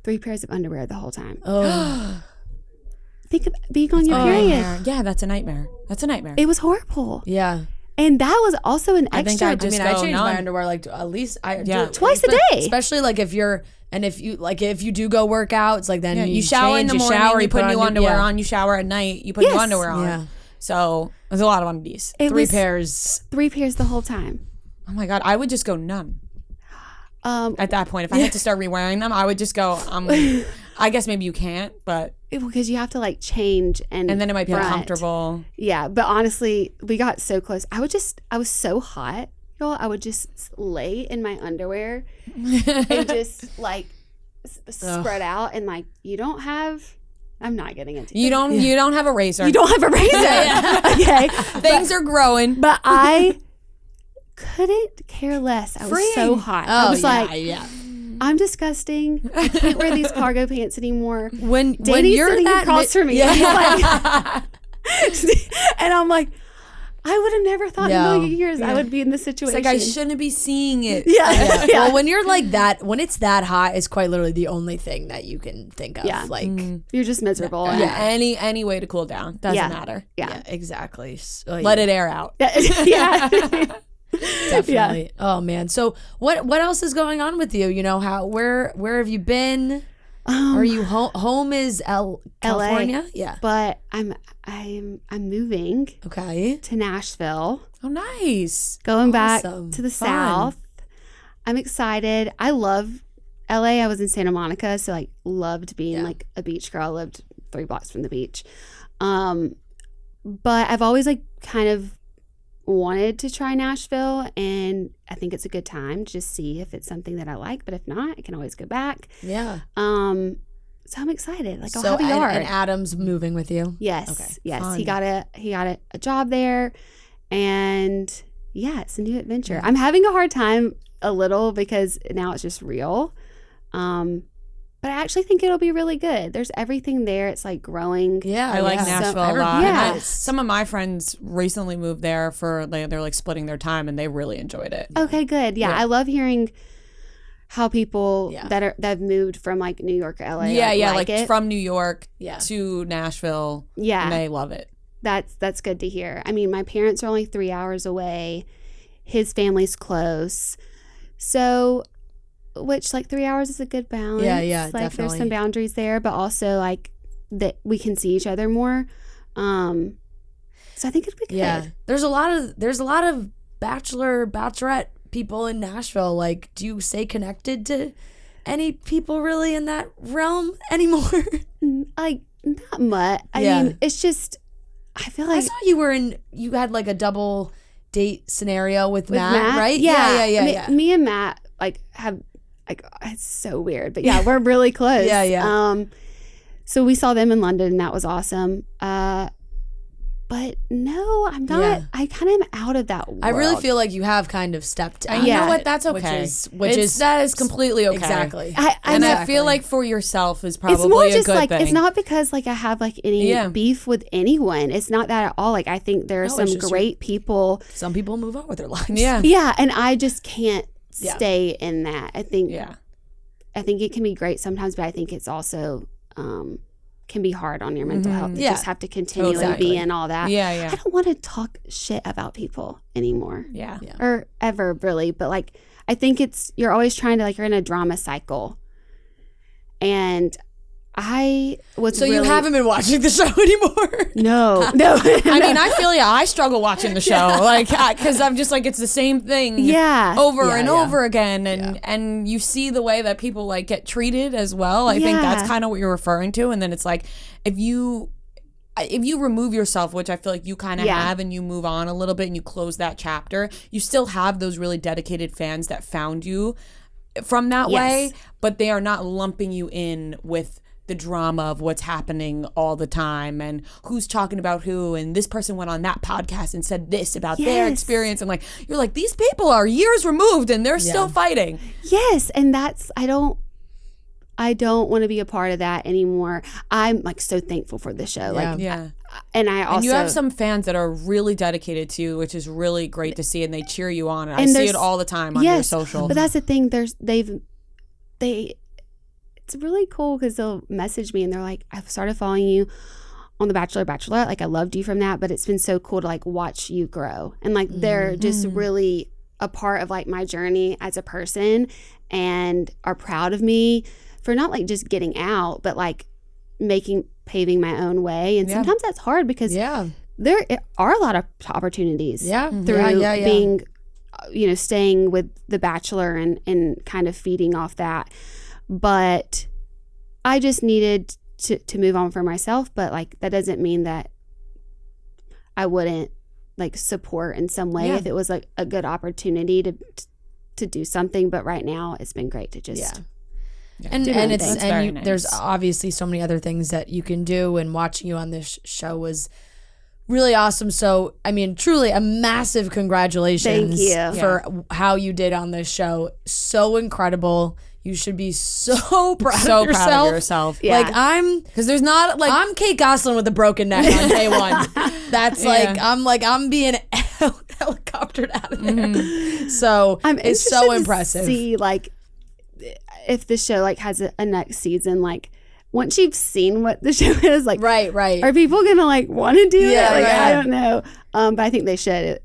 3 pairs of underwear the whole time. Oh. Think of being on your period. Yeah, that's a nightmare. That's a nightmare. It was horrible. Yeah. And that was also an I think extra. I just I go changed my none. underwear like at least Yeah. Twice a day. Especially like if you do go work out, it's like then Yeah, you shower in change, the morning, shower, you put new underwear yeah. on. You shower at night, you put new Yes. underwear on. Yeah. So there's a lot of undies. It 3 was pairs. 3 pairs the whole time. Oh my God, I would just go none. Um, At that point, if I had to start re-wearing them, I would just go. I guess maybe you can't, but because you have to like change and then it might be front. uncomfortable. Yeah, but honestly, we got so close. I was so hot, y'all. I would just lay in my underwear and just like spread out and like you don't have. I'm not getting into You don't have a razor. You don't have a razor. Okay, Things are growing. but I couldn't care less. I was so hot. I was like, yeah. I'm disgusting. I can't wear these cargo pants anymore. When Danny's you're sitting that across from me. Yeah. And he's like, and I'm like, I would have never thought in a No. million years I would be in this It's situation. like I shouldn't be seeing it. Yeah. Yeah. Well, when you're like that, when it's that hot, it's quite literally the only thing that you can think of. Yeah. Like, You're just miserable. Yeah, any way to cool down doesn't Yeah. matter. Yeah. exactly. So, Let it air out. Yeah. definitely. Oh man. So what else is going on with you? You know where have you been? Are you home is California? Yeah. But I'm moving Okay. to Nashville, Oh, nice. going back Awesome. to the Fun. South. I'm excited. I love LA. I was in Santa Monica, so like loved being like a beach girl. I lived 3 blocks from the beach. But I've always like kind of wanted to try Nashville, and I think it's a good time to just see if it's something that I like. But if not, I can always go back. Yeah. So I'm excited. Like I'll So have a yard. and Adam's moving with you. Yes. Okay, Yes. fun. He got a job there, and yeah, it's a new adventure. I'm having a hard time a little because now it's just real. But I actually think it'll be really good. There's everything there. It's like growing. Yeah. I like yeah. Nashville a So- lot. yeah. And some of my friends recently moved there for they're like splitting their time, and they really enjoyed it. Okay, good. Yeah, I love hearing how people Yeah. that have moved from like New York or LA. Yeah, like it. from New York Yeah. to Nashville. Yeah. and they love it. That's good to hear. I mean, my parents are only 3 hours away. His family's close. So which like 3 hours is a good balance. Yeah, like definitely. there's some boundaries there, but also like that we can see each other more. So I think it'd be good. Yeah, there's a lot of bachelorette people in Nashville. Like, do you stay connected to any people really in that realm anymore? Like not much. I Yeah. mean, it's just I feel I like saw you had like a double date scenario with Matt, right? Yeah, I mean, yeah. Me and Matt like have like it's so weird, but yeah, we're really close. Yeah. So we saw them in London, and that was awesome. But no, I'm not. Yeah. I kind of am out of that world. I really feel like you have kind of stepped out. And you know Yeah. what? That's okay. Which is that is completely okay. Exactly. And I feel Exactly. like for yourself is it's more probably a just good like thing. it's not because like I have like any Yeah. beef with anyone. It's not that at all. Like I think there are No, some it's just great people. Some people move on with their lives. Yeah. Yeah, and I just can't Yeah. stay in that. I think Yeah. it can be great sometimes, but I think it's also can be hard on your mental health. You Yeah. just have to continually Totally. be in all that. Yeah, I yeah. don't want to talk shit about people anymore. Yeah. Or ever really, but like I think you're always trying to like you're in a drama cycle. And I was So you really- haven't been watching the show anymore? No. I mean, I feel I struggle watching the show, like, because I'm just like, it's the same thing, Yeah. over Yeah, and yeah. over again, and you see the way that people like get treated as well. I think that's Yeah. kind of what you're referring to, and then it's like if you remove yourself, which I feel like you kind of Yeah. have, and you move on a little bit and you close that chapter, you still have those really dedicated fans that found you from that Yes. way, but they are not lumping you in with the drama of what's happening all the time and who's talking about who, and this person went on that podcast and said this about their Yes. experience, and like you're like, these people are years removed and they're still fighting. Yes, and that's I don't want to be a part of that anymore. I'm like so thankful for the show. Like Yeah. and I also And you have some fans that are really dedicated to you, which is really great to see, and they cheer you on. And I And see it there's- all the time on your yes, social. But that's the thing. It's really cool because they'll message me and they're like, I've started following you on The Bachelor, Bachelorette. Like I loved you from that, but it's been so cool to like watch you grow. And like they're just really a part of like my journey as a person and are proud of me for not like just getting out, but like paving my own way. And sometimes that's hard because there are a lot of opportunities through being, staying with The Bachelor and kind of feeding off that. But I just needed to move on for myself. But like that doesn't mean that I wouldn't like support in some way if it was like a good opportunity to do something. But right now it's been great to just And do and my it's thing. That's very and nice. there's obviously so many other things that you can do, and watching you on this show was really awesome. So I mean, truly a massive congratulations Thank you. for how you did on this show. So incredible. You should be so proud so of yourself. proud of yourself. Yeah. Like Because there's not like I'm Kate Gosselin with a broken neck on day one. That's I'm being helicoptered out of there. So I'm it's interested so to impressive. see like if the show like has a next season, like once you've seen what the show is, like Right. are people gonna like want to do Yeah, it? Like right. I don't know, but I think they should.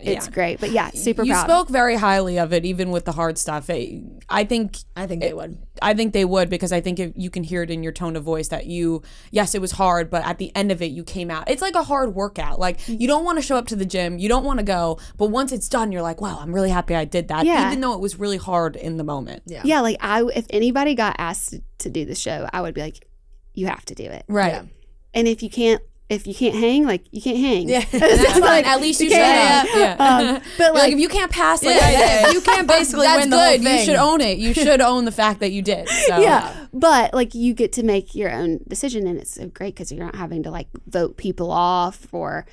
It's great, but yeah, super you proud. spoke very highly of it, even with the hard stuff. I think they would. I think they would, because I think you can hear it in your tone of voice that yes, it was hard, but at the end of it, you came out. It's like a hard workout. Like you don't want to show up to the gym, you don't want to go, but once it's done, you're like, wow, I'm really happy I did that, Yeah. even though it was really hard in the moment. Yeah, like if anybody got asked to do the show, I would be like, you have to do it. Right. Yeah. And if you can't hang, like you can't hang. Yeah. That's fine. At least you can't showed up. Yeah. But You're like if you can't pass, if you can't basically that's win the good. whole You thing. should own it. You should own the fact that you did. So. yeah, but like you get to make your own decision, and it's so great because you're not having to like vote people off or.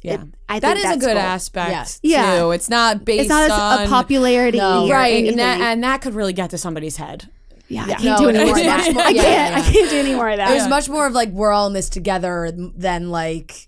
Yeah. I That think is a that's good cool. aspect Yeah. too. It's not based It's not on a popularity or right, anything. and that could really get to somebody's head. Yeah, I Yeah. can't No, do any more of it's that. much more- I yeah, can't. yeah. I can't do any more of that. There's much more of like we're all in this together than like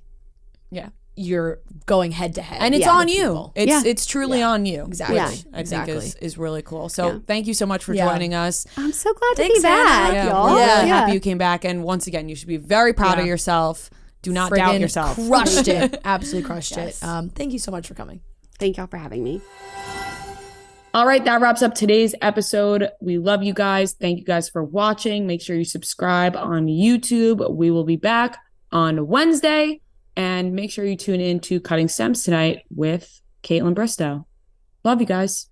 Yeah. you're going head to head. And it's Yeah. on with you. people. It's truly on you. Exactly. Yeah. Which I Exactly. think is really cool. So Yeah. thank you so much for Yeah. joining us. I'm so glad to Thanks, be back, Hannah. y'all. We're Yeah. really happy you came back. And once again, you should be very proud of yourself. Do not doubt Friggin' yourself. Crushed it. Absolutely crushed Yes. it. Thank you so much for coming. Thank y'all for having me. All right, that wraps up today's episode. We love you guys. Thank you guys for watching. Make sure you subscribe on YouTube. We will be back on Wednesday. And make sure you tune in to Cutting Stems tonight with Caitlin Bristow. Love you guys.